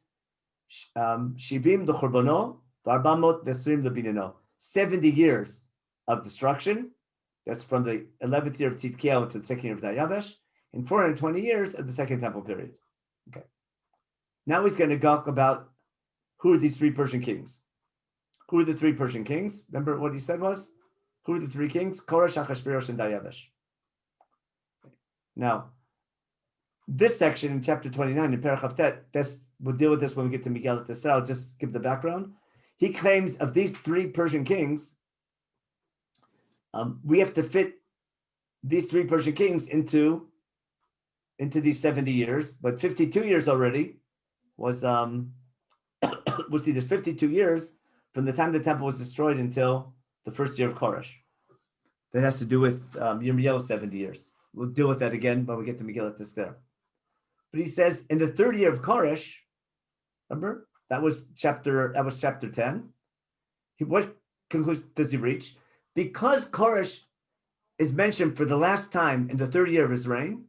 Shivim the Churbono, Varbamot Vesrim the Binino. 70 years of destruction. That's from the 11th year of Tzidkiel to the 2nd year of Daryavesh, and 420 years of the second temple period. Okay. Now he's going to talk about who are these 3 Persian kings. Who are the 3 Persian kings? Remember what he said was? Who are the 3 kings? Koresh, Achashverosh, and Daryavesh. Now, this section in chapter 29 in Perach Chavtet, we'll deal with this when we get to Megillat Esther. I'll just give the background. He claims of these 3 Persian kings, We have to fit these three Persian kings into these 70 years, but 52 years already was we'll see there's 52 years from the time the temple was destroyed until the first year of Koresh. That has to do with Yirmiyahu 70 years. We'll deal with that again when we get to Megillat Esther. But he says in the third year of Koresh, remember that was chapter 10. What conclusion does he reach? Because Koresh is mentioned for the last time in the third year of his reign,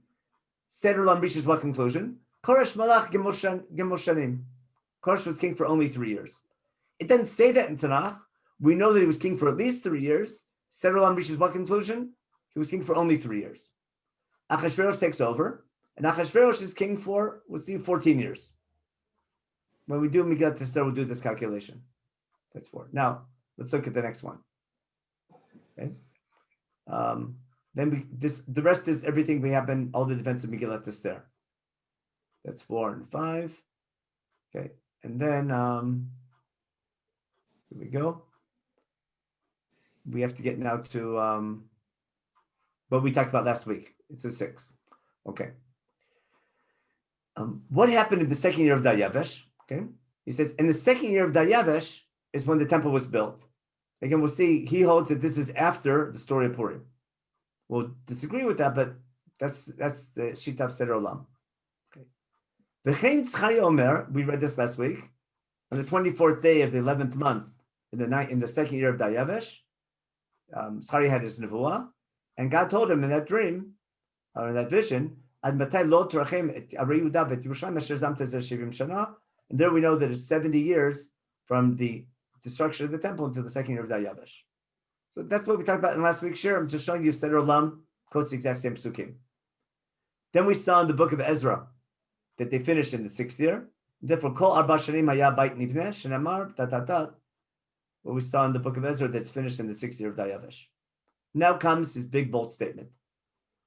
Seder Olam reaches what conclusion? Koresh Malach Gimel Shanim. Koresh was king for only 3 years. It doesn't say that in Tanakh. We know that he was king for at least 3 years. Seder Olam reaches what conclusion? He was king for only 3 years. Achashverosh takes over, and Achashverosh is king for, we'll see, 14 years. When we do Megillat Esther, we'll do this calculation. That's 4. Now, let's look at the next one. Okay. The rest is everything we have in all the events of Megillat Esther. That's 4 and 5. Okay, and then here we go. We have to get now to what we talked about last week. It's a 6. Okay. What happened in the second year of Daryavesh? Okay, he says in the second year of Daryavesh is when the temple was built. Again, we'll see. He holds that this is after the story of Purim. We'll disagree with that, but that's the Shitaf Seder Olam. Okay. V'chein Tzchari Omer, we read this last week, on the 24th day of the 11th month in the second year of Daryavesh. Tzchari had his nevuah, and God told him in that dream, or in that vision, Ad matay lo terachem et Arei Yehuda v'et Yerushalayim asher zamta zeh 70 shana. And there we know that it's 70 years from the destruction of the temple until the second year of Daryavesh. So that's what we talked about in last week's share. I'm just showing you Seder Olam quotes the exact same psukim. Then we saw in the book of Ezra that they finished in the 6th year. Therefore, Kol Arba Shanim Haya Bait Nivneh Shenamar what we saw in the book of Ezra that's finished in the 6th year of Daryavesh. Now comes his big bold statement.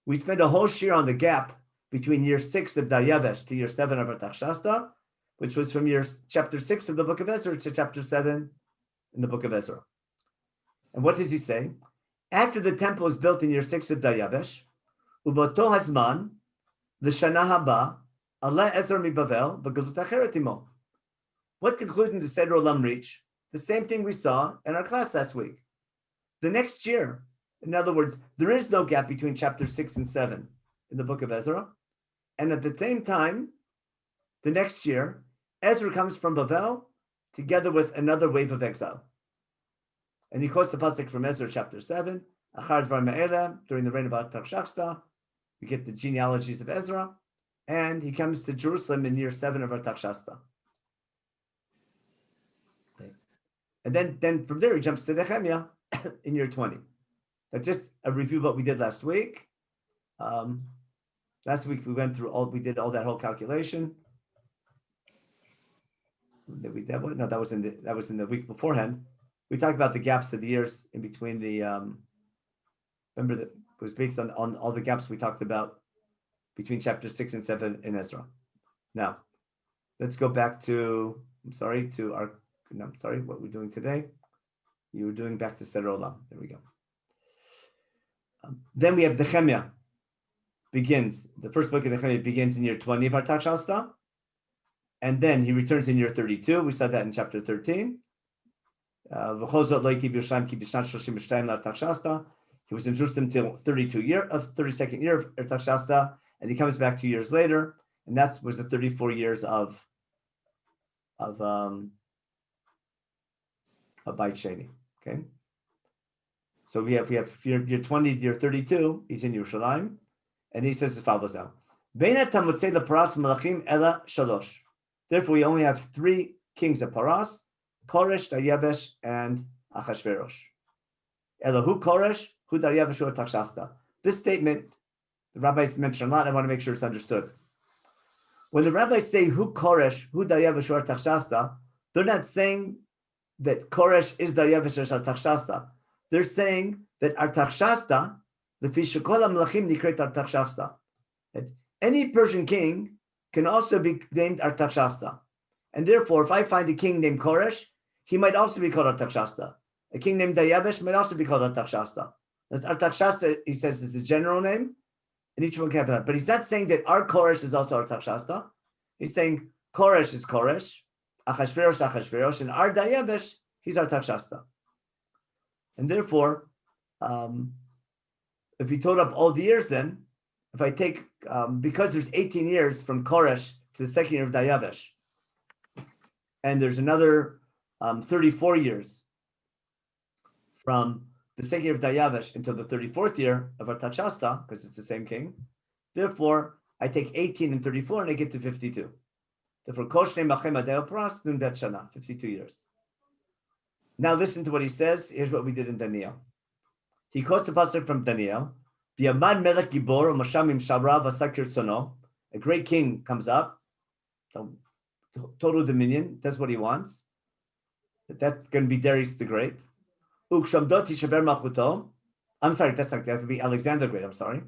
We spent a whole year on the gap between year 6 of Daryavesh to year 7 of Artaxerxes, which was from chapter 6 of the book of Ezra to chapter 7 in the book of Ezra. And what does he say? After the temple was built in year 6 of Daryavesh, Uboto Hazman, the Shana Haba, Allah Ezra mi Bavel, B'galut Acheret imo. What conclusion does Seder Olam reach? The same thing we saw in our class last week. The next year, in other words, there is no gap between chapter 6 and 7 in the book of Ezra. And at the same time, the next year, Ezra comes from Bavel together with another wave of exile. And he quotes the pasuk from Ezra chapter 7, Achar Dvar Me'ela, during the reign of Artaxerxes. We get the genealogies of Ezra, and he comes to Jerusalem in year 7 of Artaxerxes. Okay. And then from there he jumps to Nehemiah in year 20. But just a review of what we did last week. Last week we did all that whole calculation. Did we that one? No, that was in the week beforehand. We talked about the gaps of the years in between the. Remember that it was based on all the gaps we talked about between chapter 6 and 7 in Ezra. Now, let's go back to. What we're doing today. You were doing back to Seder Olam. There we go. Then we have Nehemiah. The first book of Nehemiah begins in year 20 of Artaxerxes, and then he returns in year 32. We saw that in chapter 13. He was in Jerusalem till 32nd year of Artaxerxes, and he comes back 2 years later, and that was the 34 years of Beit Sheni. Okay, so we have year 20, year 32. He's in Yerushalayim, and he says as follows now. Therefore, we only have 3 kings of Paras: Koresh, Daryavesh, and Achashverosh. Elahu Koresh, Hu Daryavesh, Hu Artaxerxes. This statement, the rabbis mention a lot. I want to make sure it's understood. When the rabbis say Hu Koresh, Hu Daryavesh, Hu Artaxerxes, they're not saying that Koresh is Daryavesh or Artaxerxes. They're saying that Artaxerxes, the Fishukol Melachim Nikret Artaxerxes. That any Persian king can also be named Artaxerxes. And therefore, if I find a king named Koresh, he might also be called Artaxerxes. A king named Daryavesh might also be called Artaxerxes. That's Artaxerxes, he says, is the general name, and each one can have that. But he's not saying that our Koresh is also Artaxerxes. He's saying Koresh is Koresh, Achashverosh, and our Dayavesh, he's Artaxerxes. And therefore, if you total up all the years, then if I take, because there's 18 years from Koresh to the second year of Dayavesh, and there's another 34 years from the second year of Dayavesh until the 34th year of Artaxerxes, because it's the same king. Therefore, I take 18 and 34 and I get to 52. Therefore, Koshne Machem Adel Pras Nun Bet Shana, 52 years. Now listen to what he says. Here's what we did in Daniel. He quotes the pasuk from Daniel. V'yamad melech gibor u'mashamim shavra v'asakir tzono. A great king comes up, total dominion, does what he wants. That's going to be Darius the Great. Ukshamdot tishaver malchuto. I'm sorry, that's not, that would be Alexander the Great, I'm sorry.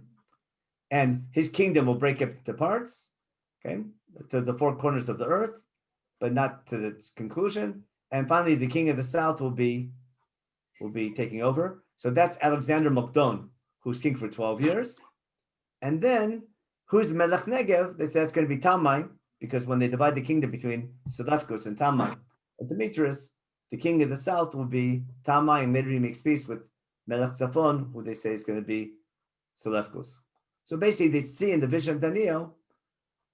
And his kingdom will break up into parts, okay, to the four corners of the earth, but not to its conclusion. And finally, the king of the south will be taking over. So that's Alexander Mokdon, who's king for 12 years. And then, who's Melech Negev? They say that's going to be Tammai, because when they divide the kingdom between Seleucus and Tammai and Demetrius, the king of the south will be Tammai, and later he makes peace with Melech Tzafon, who they say is going to be Seleucus. So basically, they see in the vision of Daniel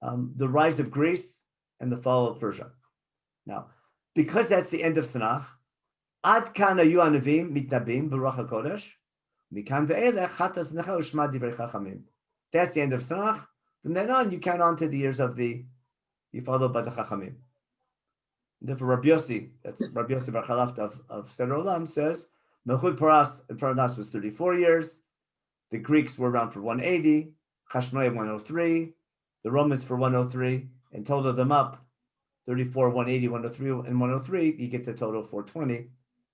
the rise of Greece and the fall of Persia. Now, because that's the end of Tanakh, Ad kana yu anavim mitnabim b'ruach hakodesh, mikan ve'elech chatas necha u'shma divrei chachamim. That's the end of Tanakh. From then on, you count on to the years of you follow by the chachamim. Therefore, Rabbi Yossi, that's Rabbi Yossi Bar Chalaft of Seder Olam, says Melchut Paras in front of us was 34 years. The Greeks were around for 180, Chashmonaim 103, the Romans for 103, and total them up 34, 180, 103, and 103, you get the total of 420. And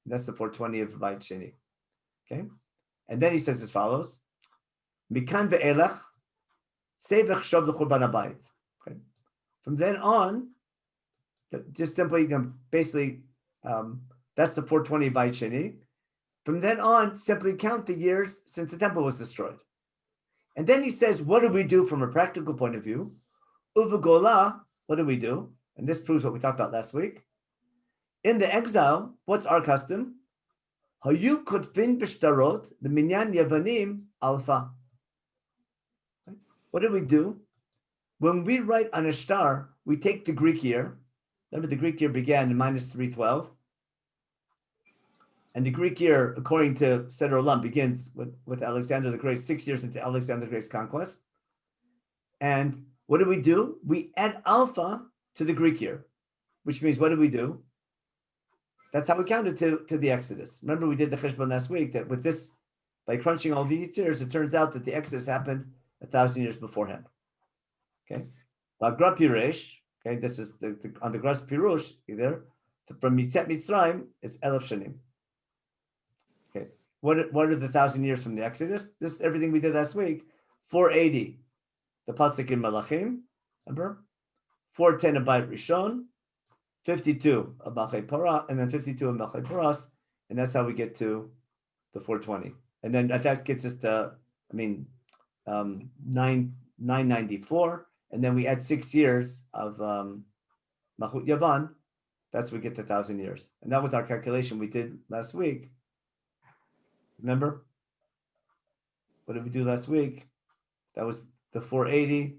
that's the 420 of Bayit Sheni. Okay? And then he says as follows: Mikan ve'elech sevech shov l'churban habayit. Okay? From then on, just simply, basically, that's the 420 of Bayit Sheni. From then on, simply count the years since the temple was destroyed. And then he says, what do we do from a practical point of view? Uvagola, what do we do? And this proves what we talked about last week. In the exile, what's our custom? Hayu kotvin b'shtarot the minyan yavanim alpha. What do we do? When we write on a star, we take the Greek year. Remember, the Greek year began in minus 312. And the Greek year, according to Seder Olam, begins with Alexander the Great, 6 years into Alexander the Great's conquest. And what do? We add alpha to the Greek year, which means what do? That's how we counted to the Exodus. Remember, we did the cheshbon last week that with this, by crunching all these years, it turns out that the Exodus happened 1,000 years beforehand. Okay, Gra Piresh. Okay, this is on the Gras Pirush either from Mitzet Mitzrayim is Elef Shanim. Okay, what are the 1,000 years from the Exodus? This is everything we did last week. 480, the pasuk in Malachim. Remember, 410 of Bayit Rishon, 52 of Malchei Parah, and then 52 of Malchei Paras, and that's how we get to the 420. And then that gets us to, 994, and then we add 6 years of Malchut Yavan. That's we get to 1,000 years, and that was our calculation we did last week. Remember, what did we do last week? That was the 480,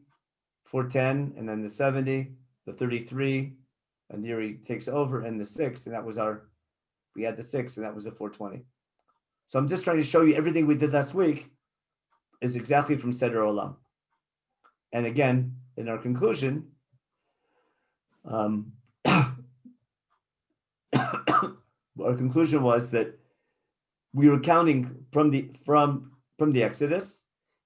410, and then the 70, the 33, and the year he takes over, and the 6, and that was we had the 6, and that was the 420. So I'm just trying to show you everything we did last week is exactly from Seder Olam. And again, in our conclusion, our conclusion was that we were counting from the Exodus,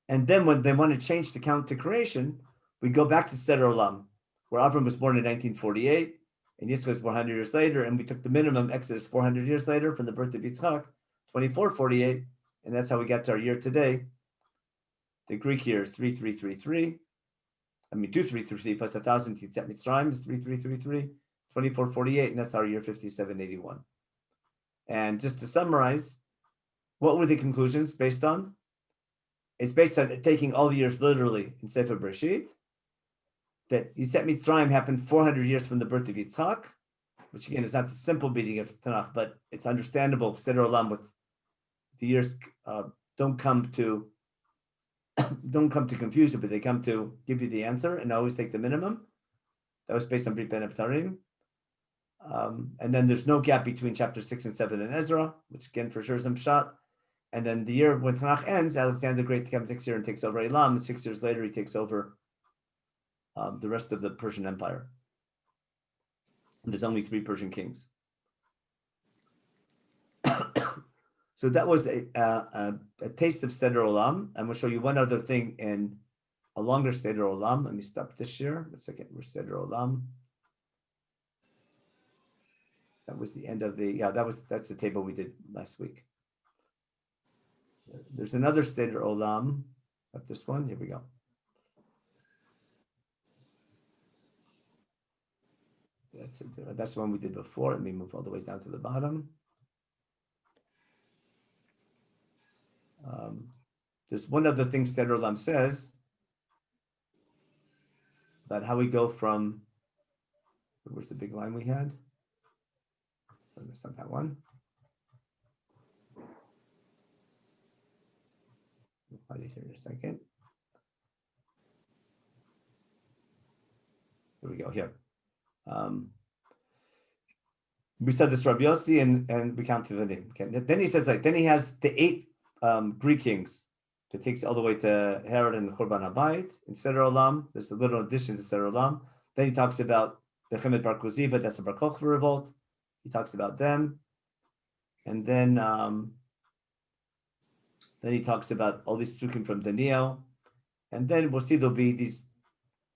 and then when they want to change the count to creation, we go back to Seder Olam, where Avram was born in 1948, and Yitzchak was 400 years later, and we took the minimum Exodus 400 years later from the birth of Yitzchak, 2448, and that's how we got to our year today. The Greek year is 3333. 2333 plus 1,000 Yitzet Mitzrayim is 3333, 2448, and that's our year 5781. And just to summarize, what were the conclusions based on? It's based on taking all the years literally in Sefer Bereshit, that Yitzhak Mitzrayim happened 400 years from the birth of Yitzhak, which again is not the simple meaning of Tanakh, but it's understandable. Seder Olam with the years don't come to confuse you, but they come to give you the answer and always take the minimum. That was based on Brit Ben Abtarim. And then there's no gap between chapter 6 and 7 in Ezra, which again for sure is Pshat. And then the year when Tanakh ends, Alexander the Great comes next year and takes over Elam, and 6 years later he takes over the rest of the Persian Empire. And there's only 3 Persian kings. So that was a taste of Seder Olam. And we'll show you one other thing in a longer Seder Olam. Let me stop this year. One second. We're Seder Olam. That was the end of the, that's the table we did last week. There's another Seder Olam, not this one. Here we go. That's the one we did before. Let me move all the way down to the bottom. There's one other thing Seder Olam says about how we go from, where's the big line we had? That's not that one. I'll find it here in a second. Here we go, here. We said this Rabbi Yossi and we count to the name. Okay. Then he says then he has the 8 Greek kings that takes all the way to Herod and Churban Habayit in Seder Olam. There's a little addition to Seder Olam. Then he talks about the Chemed Bar Koziva, that's a Bar Kochva revolt. He talks about them. And then he talks about all these psukim from Daniel. And then we'll see there'll be these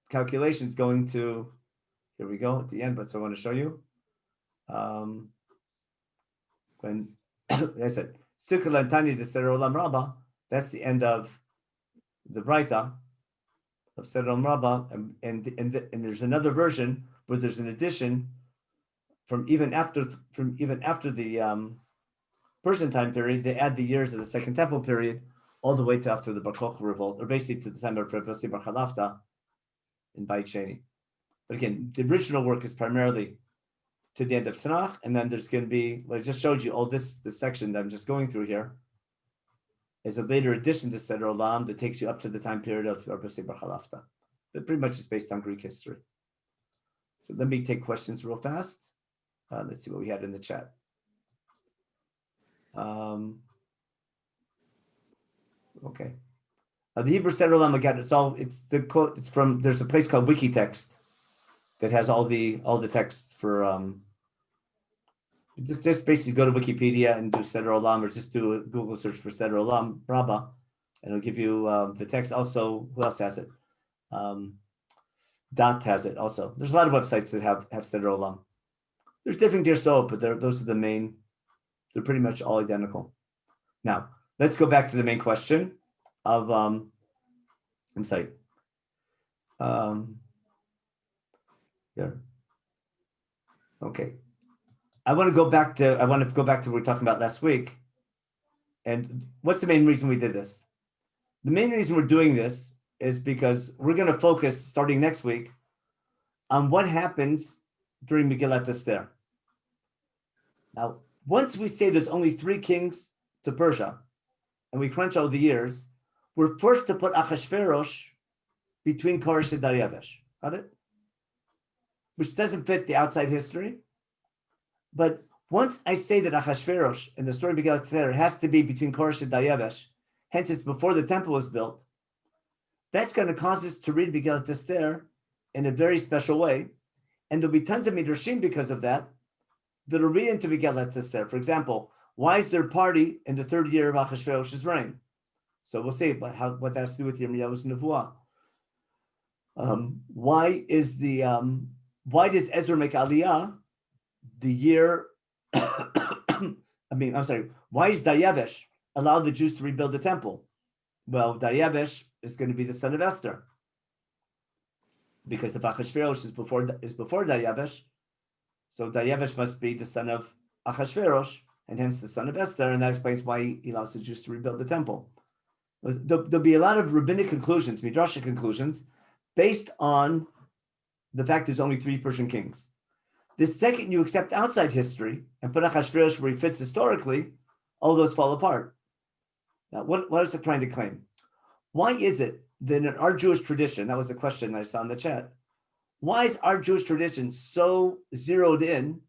calculations going to, here we go at the end, but so I want to show you. When I said, Sikha Lantani de Seder Olam Rabbah, that's the end of the Braita of Seder Olam Rabbah. And there's another version where there's an addition from even after the Persian time period. They add the years of the Second Temple period all the way to after the Bar Kochva revolt, or basically to the time of Rabbi Yossi Bar Chalafta in Beit Sheni. But again, the original work is primarily to the end of Tanakh, and then there's going to be, what I just showed you, all this section that I'm just going through here is a later addition to Seder Olam that takes you up to the time period of Rabbi Yossi Bar Chalafta. But pretty much is based on Greek history. So let me take questions real fast. Let's see what we had in the chat. Okay. The Hebrew Seder Olam, again, it's the quote. It's from, there's a place called Wikitext that has all the texts for just basically go to Wikipedia and do Seder Olam, or just do a Google search for Seder Olam Rabbah, and it'll give you the text. Also, who else has it? Dot has it also. There's a lot of websites that have Seder Olam. There's different Girsot, but those are the main. They're pretty much all identical. Now, let's go back to the main question of I'm sorry. Here. Okay. I want to go back to what we were talking about last week. And what's the main reason we did this? The main reason we're doing this is because we're going to focus starting next week on what happens during Megillat Esther. Now, once we say there's only 3 kings to Persia, and we crunch all the years, we're forced to put Achashverosh between Koresh and Daryavesh. Got it? Which doesn't fit the outside history. But once I say that Achashverosh in the story of Megillat Esther has to be between Koresh and Daryavesh, hence it's before the temple was built, that's going to cause us to read Megillat Esther in a very special way. And there'll be tons of midrashim because of that that'll read into Megillat Esther. For example, why is there a party in the 3rd year of Achashverosh's reign? So we'll see what that has to do with Yirmiyahu's Nevuah. Why does Ezra make Aliyah the year? Why is Daryavesh allowed the Jews to rebuild the temple? Well, Daryavesh is going to be the son of Esther, because if Achashverosh is before Daryavesh, so Daryavesh must be the son of Achashverosh, and hence the son of Esther, and that explains why he allows the Jews to rebuild the temple. There'll be a lot of rabbinic conclusions, midrashic conclusions, based on the fact there's only 3 Persian kings. The second you accept outside history and put Achashverosh where he fits historically, all those fall apart. Now, what is it trying to claim? Why is it that in our Jewish tradition, that was a question I saw in the chat, why is our Jewish tradition so zeroed in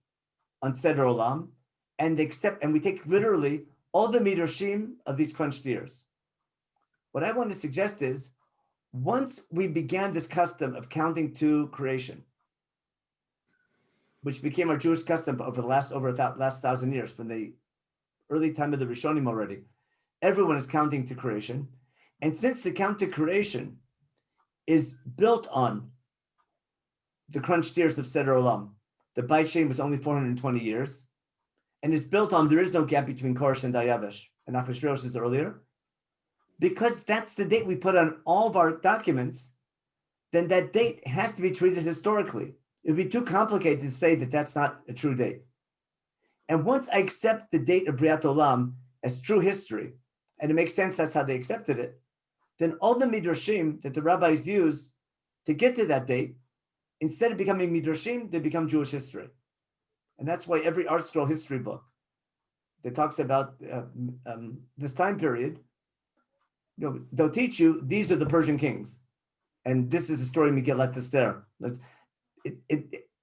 on Seder Olam and we take literally all the midrashim of these crunched years? What I want to suggest is, once we began this custom of counting to creation, which became our Jewish custom over the last 1,000 years, from the early time of the Rishonim already, everyone is counting to creation. And since the count to creation is built on the crunched years of Seder Olam, the Beit Shem was only 420 years, and is built on there is no gap between Koresh and Dayavesh, and Achashverosh is earlier, because that's the date we put on all of our documents, then that date has to be treated historically. It would be too complicated to say that that's not a true date. And once I accept the date of Briat Olam as true history, and it makes sense that's how they accepted it, then all the midrashim that the rabbis use to get to that date, instead of becoming midrashim, they become Jewish history. And that's why every art scroll history book that talks about this time period, they'll teach you these are the Persian kings, and this is the story of Megillat Esther.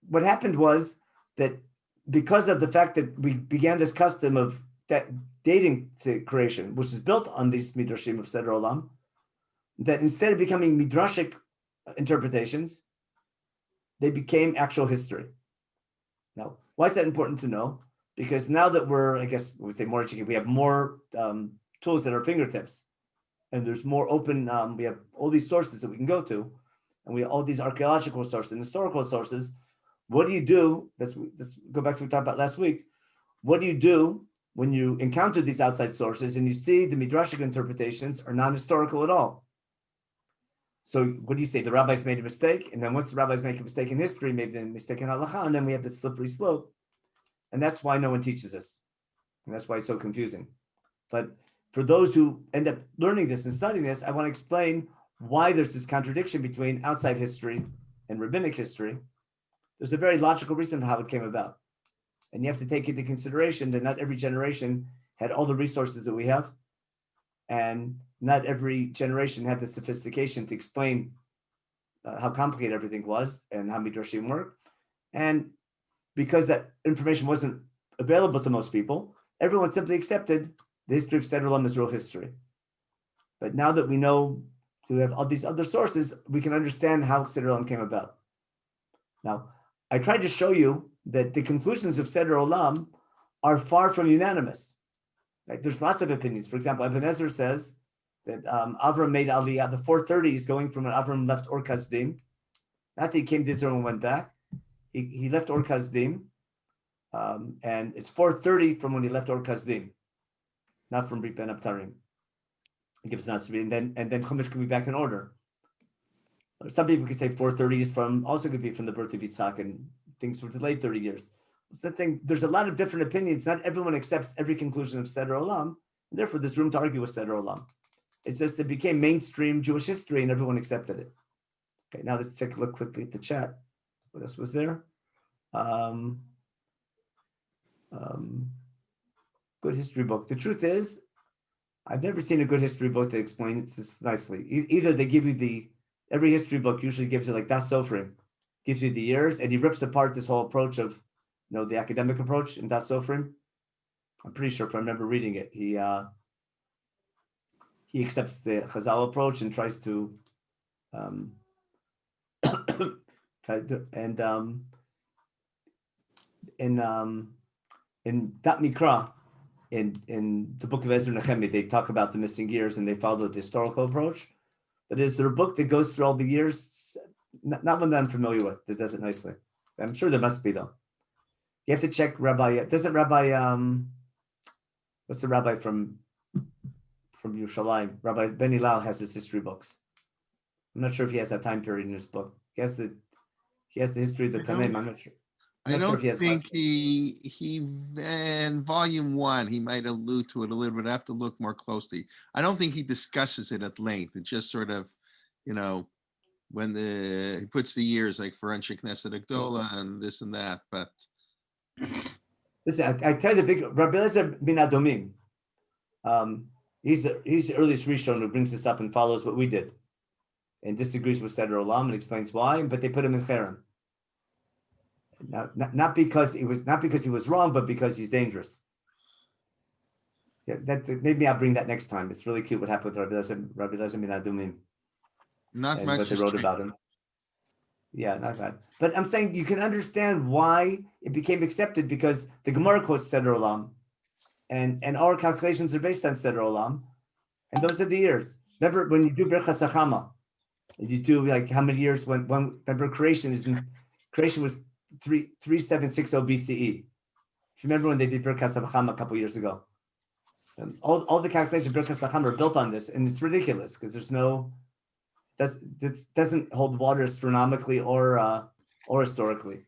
What happened was that because of the fact that we began this custom of dating to creation, which is built on these midrashim of Seder Olam, that instead of becoming midrashic interpretations, they became actual history. Now, why is that important to know? Because now that we're, I guess we would say more educated, we have more tools at our fingertips, and there's more open, we have all these sources that we can go to, and we have all these archaeological sources and historical sources. What do you do? Let's go back to what we talked about last week. What do you do when you encounter these outside sources and you see the midrashic interpretations are non-historical at all? So what do you say? The rabbis made a mistake, and then once the rabbis make a mistake in history, maybe a mistake in halacha, and then we have this slippery slope. And that's why no one teaches us. And that's why it's so confusing. But for those who end up learning this and studying this, I want to explain why there's this contradiction between outside history and rabbinic history. There's a very logical reason for how it came about. And you have to take into consideration that not every generation had all the resources that we have. And not every generation had the sophistication to explain how complicated everything was and how midrashim work. And because that information wasn't available to most people, everyone simply accepted the history of Seder Olam as real history. But now that we know we have all these other sources, we can understand how Seder Olam came about. Now, I tried to show you that the conclusions of Seder Olam are far from unanimous. Right? There's lots of opinions. For example, Ibn Ezra says that Avram made Aliyah, the 430s, going from when Avram left Ur Kasdim. Not that he came to Israel and went back. He left Ur Kasdim, and it's 430 from when he left Ur Kasdim, not from Brit Ben Abtarim. It gives us and then Chumash can be back in order. Some people could say 430 is also could be from the birth of Yitzhak, and things were delayed 30 years. So that thing, there's a lot of different opinions. Not everyone accepts every conclusion of Seder Olam, and therefore there's room to argue with Seder Olam. It's just it became mainstream Jewish history, and everyone accepted it. Okay, now let's take a look quickly at the chat. What else was there? Good history book. The truth is, I've never seen a good history book that explains this nicely. Either they give you every history book usually gives you like Das Sofrim, gives you the years, and he rips apart this whole approach of, the academic approach in Das Sofrim. I'm pretty sure if I remember reading it, he accepts the Chazal approach and tries to in Dat Mikra, in the book of Ezra Nehemiah, they talk about the missing years and they follow the historical approach. But is there a book that goes through all the years? Not one that I'm familiar with that does it nicely. I'm sure there must be, though. You have to check Rabbi. Doesn't Rabbi? What's the rabbi from Yerushalayim? Rabbi Ben Hillel has his history books. I'm not sure if he has that time period in his book. He has the history of the Tamim. I'm not sure. I not sure don't if he has think he in volume 1, he might allude to it a little bit. I have to look more closely. I don't think he discusses it at length. It's just sort of, you know, when he puts the years like for Anshe Knesset Agdola and this and that. But listen, I tell you, the big Rabbi Eliezer bin Adomim. He's the earliest Rishon who brings this up and follows what we did, and disagrees with Seder Olam and explains why. But they put him in Cherem. Not because he was wrong, but because he's dangerous. Yeah, maybe I'll bring that next time. It's really cute what happened with Rabbi Eliezer bin Adumim not and much what they is wrote changed. about him. Yeah, not bad. But I'm saying you can understand why it became accepted, because the Gemara quotes Seder Olam, and our calculations are based on Seder Olam, and those are the years. Remember when you do Birchas Hachama, you do like how many years when remember creation was 3760 BCE. If you remember when they did Birchas Hachama a couple years ago, all the calculations of Birchas Hachama are built on this, and it's ridiculous because it doesn't hold water astronomically or historically.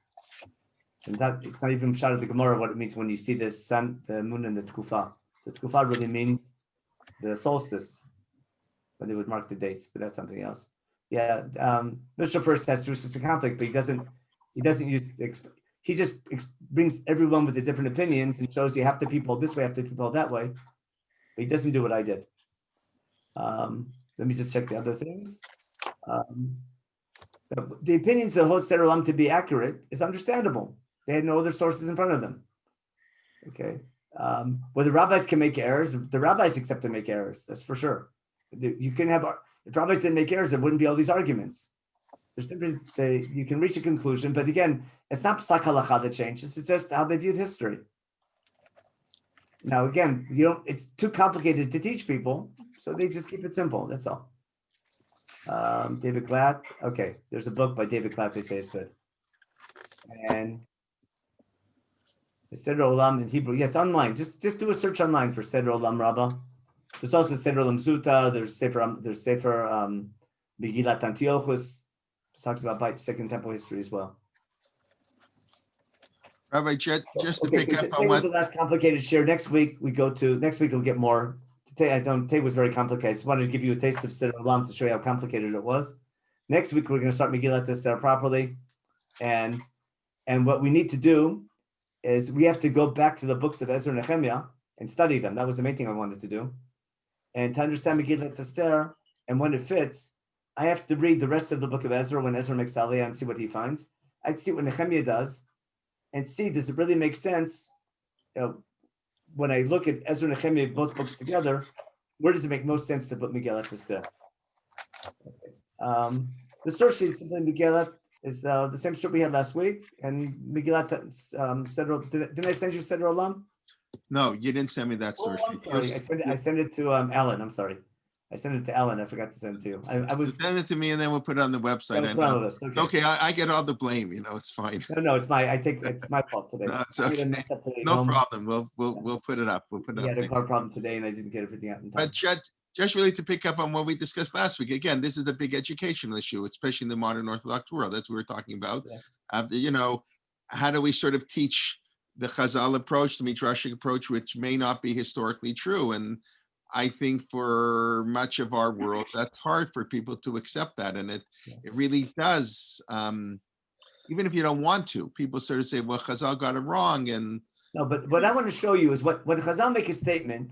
And it's not even shot of the Gemara what it means when you see the sun, the moon, and the Tkufa. The Tkufa really means the solstice, but they would mark the dates, but that's something else. Yeah, Bishop first has Jerusalem conflict, but he doesn't use. He just brings everyone with the different opinions and shows you half the people this way, half the people that way. But he doesn't do what I did. Let me just check the other things. The opinions of Hos Seder Olam to be accurate is understandable. They had no other sources in front of them. Okay. Whether rabbis can make errors, the rabbis accept to make errors. That's for sure. You can have, if rabbis didn't make errors, there wouldn't be all these arguments. You can reach a conclusion, but again, it's not psak halacha that changes. It's just how they viewed history. Now, again, it's too complicated to teach people, so they just keep it simple. That's all. David Glatt. Okay, there's a book by David Glatt. They say it's good. And Seder Olam in Hebrew. Yeah, it's online. Just do a search online for Seder Olam Rabbah. There's also Seder Olam Zuta. There's Sefer Megillat Antiochus. It talks about Second Temple history as well. Rabbi, just to pick up on Today was what the last complicated share. Next week we'll get more. Today was very complicated. I just wanted to give you a taste of Seder Olam to show you how complicated it was. Next week we're going to start Megillat Esther properly, and what we need to do is we have to go back to the books of Ezra and Nehemiah and study them. That was the main thing I wanted to do, and to understand Megillat Esther and when it fits, I have to read the rest of the book of Ezra when Ezra makes Aliyah and see what he finds. I see what Nehemiah does, and see, does it really make sense? When I look at Ezra and Nehemiah, both books together, where does it make most sense to put Megillat Esther? Okay. The source sheet simply Megillat is the same story we had last week, and Megillat Seder. Didn't I send you Seder Olam? No, you didn't send me that source. I'm sorry. I sent it to Alan. I'm sorry. I sent it to Alan. I forgot to send it to you. I was Send it to me and then we'll put it on the website. I know. Okay, I get all the blame. It's fine. No, it's my fault today. No, it's okay. No problem. We'll put it up. We had a car problem today, and I didn't get everything out in time. But just really to pick up on what we discussed last week. Again, this is a big educational issue, especially in the modern Orthodox world. That's what we're talking about. Yeah. How do we sort of teach the Chazal approach, the Midrashic approach, which may not be historically true? And I think for much of our world, that's hard for people to accept that. And it really does, even if you don't want to, people sort of say, well, Chazal got it wrong. And no, but what I want to show you is when Chazal make a statement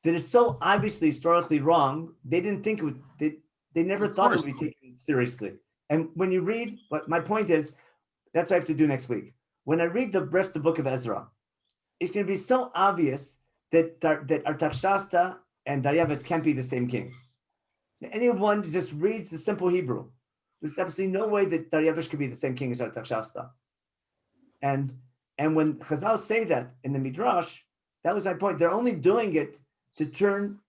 that is so obviously historically wrong, they didn't think it would, they never thought it would be taken seriously. And when you read, what my point is, that's what I have to do next week. When I read the rest of the book of Ezra, it's going to be so obvious that Artaxerxes and Darius can't be the same king. Anyone just reads the simple Hebrew. There's absolutely no way that Darius could be the same king as Artaxerxes. And when Chazal say that in the Midrash, that was my point. They're only doing it to turn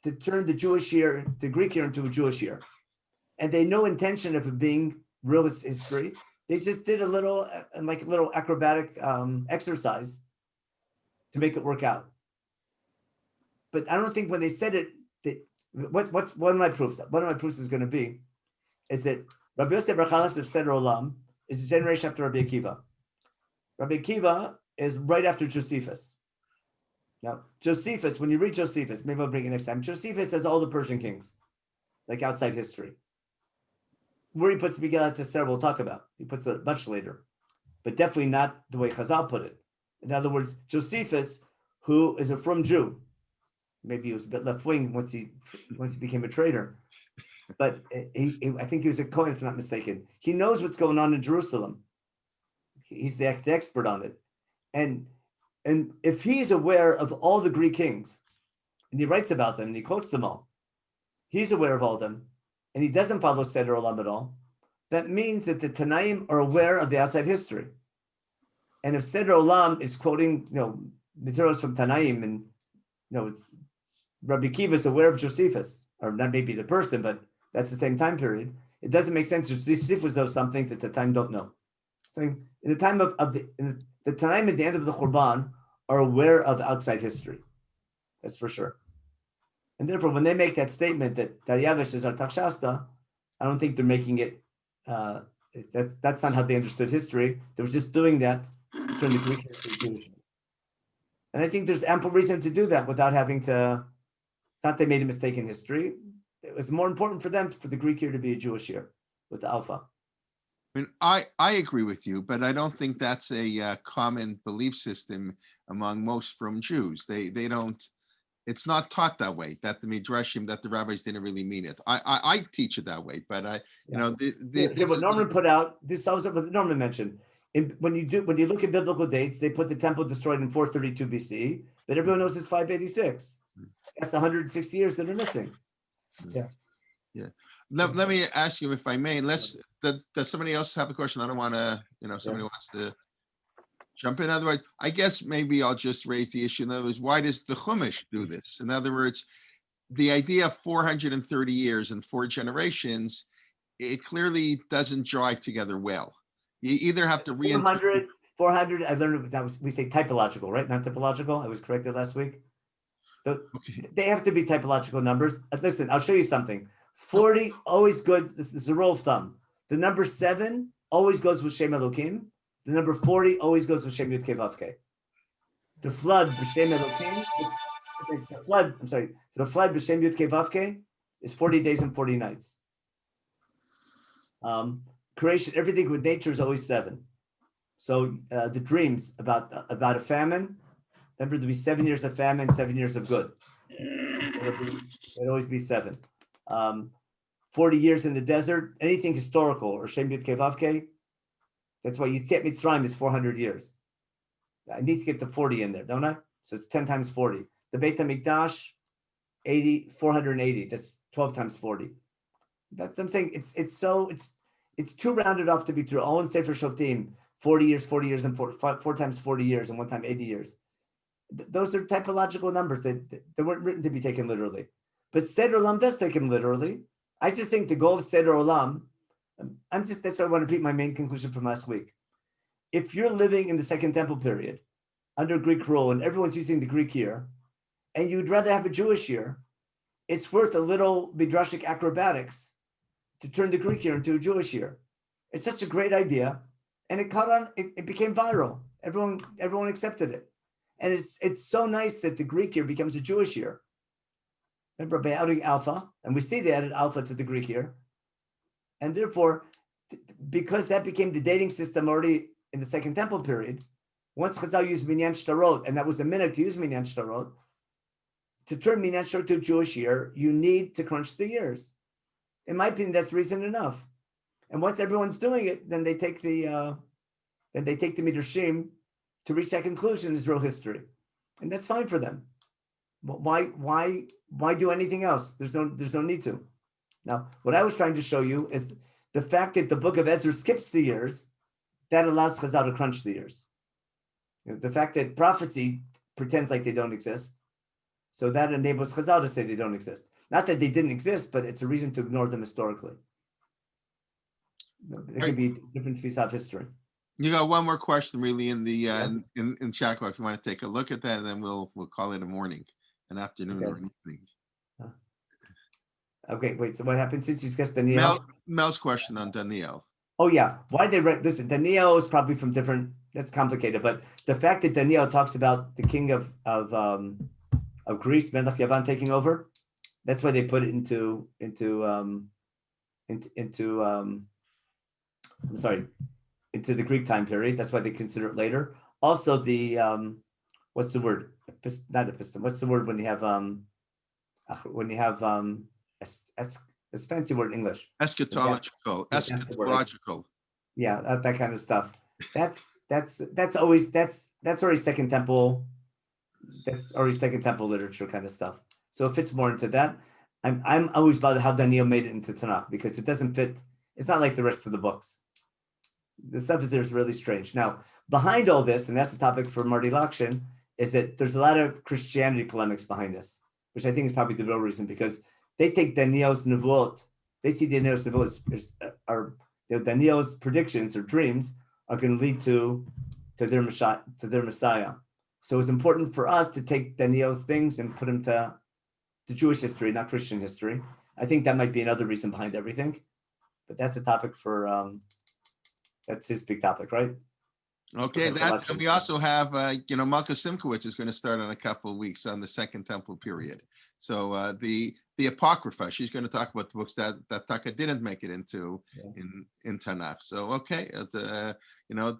the Jewish year, the Greek year, into a Jewish year. And they had no intention of it being real history. They just did a little acrobatic exercise to make it work out. But I don't think when they said it, what's one of my proofs? One of my proofs is going to be is that Rabbi Yosef Bar Chalaf of Seder Olam is a generation after Rabbi Akiva. Rabbi Akiva is right after Josephus. Now, Josephus, when you read Josephus, maybe I'll bring it next time. Josephus has all the Persian kings, like outside history. Where he puts Megillat Esther, we'll talk about. He puts it much later, but definitely not the way Chazal put it. In other words, Josephus, who is a frum Jew, maybe he was a bit left wing once he became a traitor, but I think he was a Kohen, if I'm not mistaken. He knows what's going on in Jerusalem. He's the expert on it, and if he's aware of all the Greek kings, and he writes about them and he quotes them all, he's aware of all of them, and he doesn't follow Seder Olam at all, that means that the Tanaim are aware of the outside history. And if Seder Olam is quoting, materials from Tanaim, and it's Rabbi Akiva is aware of Josephus, or not maybe the person, but that's the same time period. It doesn't make sense. Josephus knows something that the Tanaim don't know. So in the time of the Tanaim at the end of the Churban are aware of outside history. That's for sure. And therefore, when they make that statement that Daryavish is our Takshasta, I don't think they're making it. That's not how they understood history. They were just doing that to turn the Greek history to Jewish. And I think there's ample reason to do that without having to. It's not they made a mistake in history. It was more important for them for the Greek year to be a Jewish year with the Alpha. I mean, I agree with you, but I don't think that's a common belief system among most from Jews. They don't. It's not taught that way. That the midrashim, that the rabbis didn't really mean it. I teach it that way, but what Norman put out. This is also what Norman mentioned. When you look at biblical dates, they put the temple destroyed in 432 BC, but everyone knows it's 586. That's 160 years that are missing. Yeah. Let me ask you, if I may, does somebody else have a question? I don't want to, somebody wants to jump in. Otherwise, I guess maybe I'll just raise the issue. In other words, why does the Chumash do this? In other words, the idea of 430 years and 4 generations, it clearly doesn't jive together well. You either have to 400, I learned we say typological, right? Not typological. I was corrected last week. They have to be typological numbers. Listen, I'll show you something. 40, always good. This is a rule of thumb. The number 7 always goes with Shem Elokim. The number 40 always goes with Shem Yud Kei Vav Kei. The flood, B'Shem Elokim, the flood, B'Shem Yud Kei Vav Kei is 40 days and 40 nights. Creation, everything with nature is always 7. So the dreams about a famine, remember there'll be 7 years of famine, 7 years of good. It'll always be 7. 40 years in the desert, anything historical or Shem Yud Kei Vav Kei. That's why Yetziat Mitzrayim is 400 years. I need to get the 40 in there, don't I? So it's 10 times 40. The Beit HaMikdash, 480. That's 12 times 40. That's what I'm saying. It's too rounded off to be true. Owen Sefer Shotim, 40 years, and 4 times 40 years, and 1 time 80 years. Those are typological numbers that weren't written to be taken literally. But Seder Olam does take them literally. I just think the goal of Seder Olam, that's why I want to repeat my main conclusion from last week. If you're living in the Second Temple period under Greek rule and everyone's using the Greek year, and you'd rather have a Jewish year, it's worth a little midrashic acrobatics to turn the Greek year into a Jewish year. It's such a great idea, and it caught on. It became viral. Everyone accepted it, and it's so nice that the Greek year becomes a Jewish year. Remember, by adding alpha, and we see they added alpha to the Greek year. And therefore, because that became the dating system already in the Second Temple period, once Chazal used Minyan Shtarot, and that was a minute to use Minyan Shtarot, to turn Minyan Shtarot to a Jewish year, you need to crunch the years. In my opinion, that's reason enough. And once everyone's doing it, then they take the Midrashim to reach that conclusion is real history, and that's fine for them. But why do anything else? There's no need to. Now, what I was trying to show you is the fact that the book of Ezra skips the years, that allows Chazal to crunch the years. The fact that prophecy pretends like they don't exist, so that enables Chazal to say they don't exist. Not that they didn't exist, but it's a reason to ignore them historically. It could be different pieces of history. You got one more question, really, in the in Chaco. If you want to take a look at that, and then we'll call it a morning, an afternoon, or an evening. Okay, wait. So what happened since you discussed Daniel? Mel's question on Daniel. Oh yeah, why they write? Listen, Daniel is probably from different. that's complicated. But the fact that Daniel talks about the king of Greece, Menachem Yavan, taking over, that's why they put it into the Greek time period. That's why they consider it later. Also, the what's the word? Not epistem. What's the word when you have it's a fancy word in English. Eschatological. Yeah, that kind of stuff. That's already Second Temple. That's already Second Temple literature kind of stuff. So it fits more into that. I'm always bothered how Daniel made it into Tanakh because it doesn't fit. It's not like the rest of the books. The stuff is really strange. Now, behind all this, and that's the topic for Marty Lakshin, is that there's a lot of Christianity polemics behind this, which I think is probably the real reason, because they take Daniel's nevuot, they see Daniel's nevuot Daniel's predictions or dreams are going to lead to their Messiah. So it's important for us to take Daniel's things and put them to Jewish history, not Christian history. I think that might be another reason behind everything, but that's a topic for that's his big topic, right? Okay, that, and we also have, Malka Simkowitz is going to start in a couple of weeks on the Second Temple period. So the Apocrypha, she's going to talk about the books that Taka didn't make it into in Tanakh. So, okay,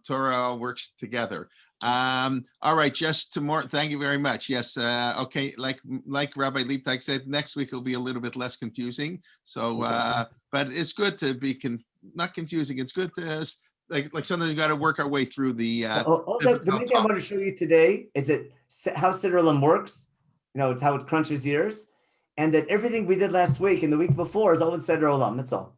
Torah all works together. All right, just more. Thank you very much. Yes, okay, like Rabbi Leibtag said, next week will be a little bit less confusing. So, but it's good to be not confusing. It's good to like something you got to work our way through the. Also, the main thing I want to show you today is that how Seder Olam works. It's how it crunches ears, and that everything we did last week and the week before is all in Seder Olam. That's all.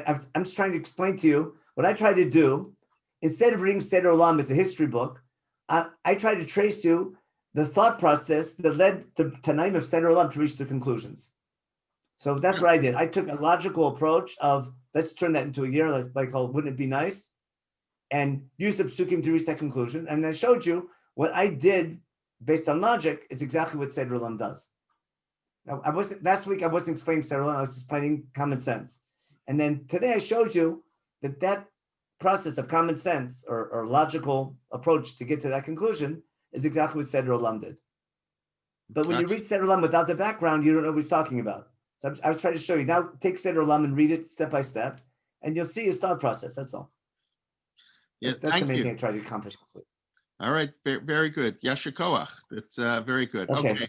I'm just trying to explain to you what I try to do. Instead of reading Seder Olam as a history book, I try to trace you the thought process that led the Tanaim of Seder Olam to reach the conclusions. So that's what I did. I took a logical approach of let's turn that into a year, like wouldn't it be nice? And use the psukim to reach that conclusion. And I showed you what I did based on logic is exactly what Seder Olam does. Now, last week I wasn't explaining Seder Olam, I was explaining common sense. And then today I showed you that process of common sense or logical approach to get to that conclusion is exactly what Seder Olam did. But when you read Seder Olam without the background, you don't know what he's talking about. So I was trying to show you. Now take Seder Olam and read it step by step, and you'll see his thought process. That's all. Yes, that's the main thing I tried to accomplish this week. All right, very good. Yasher Koach. That's very good. Okay.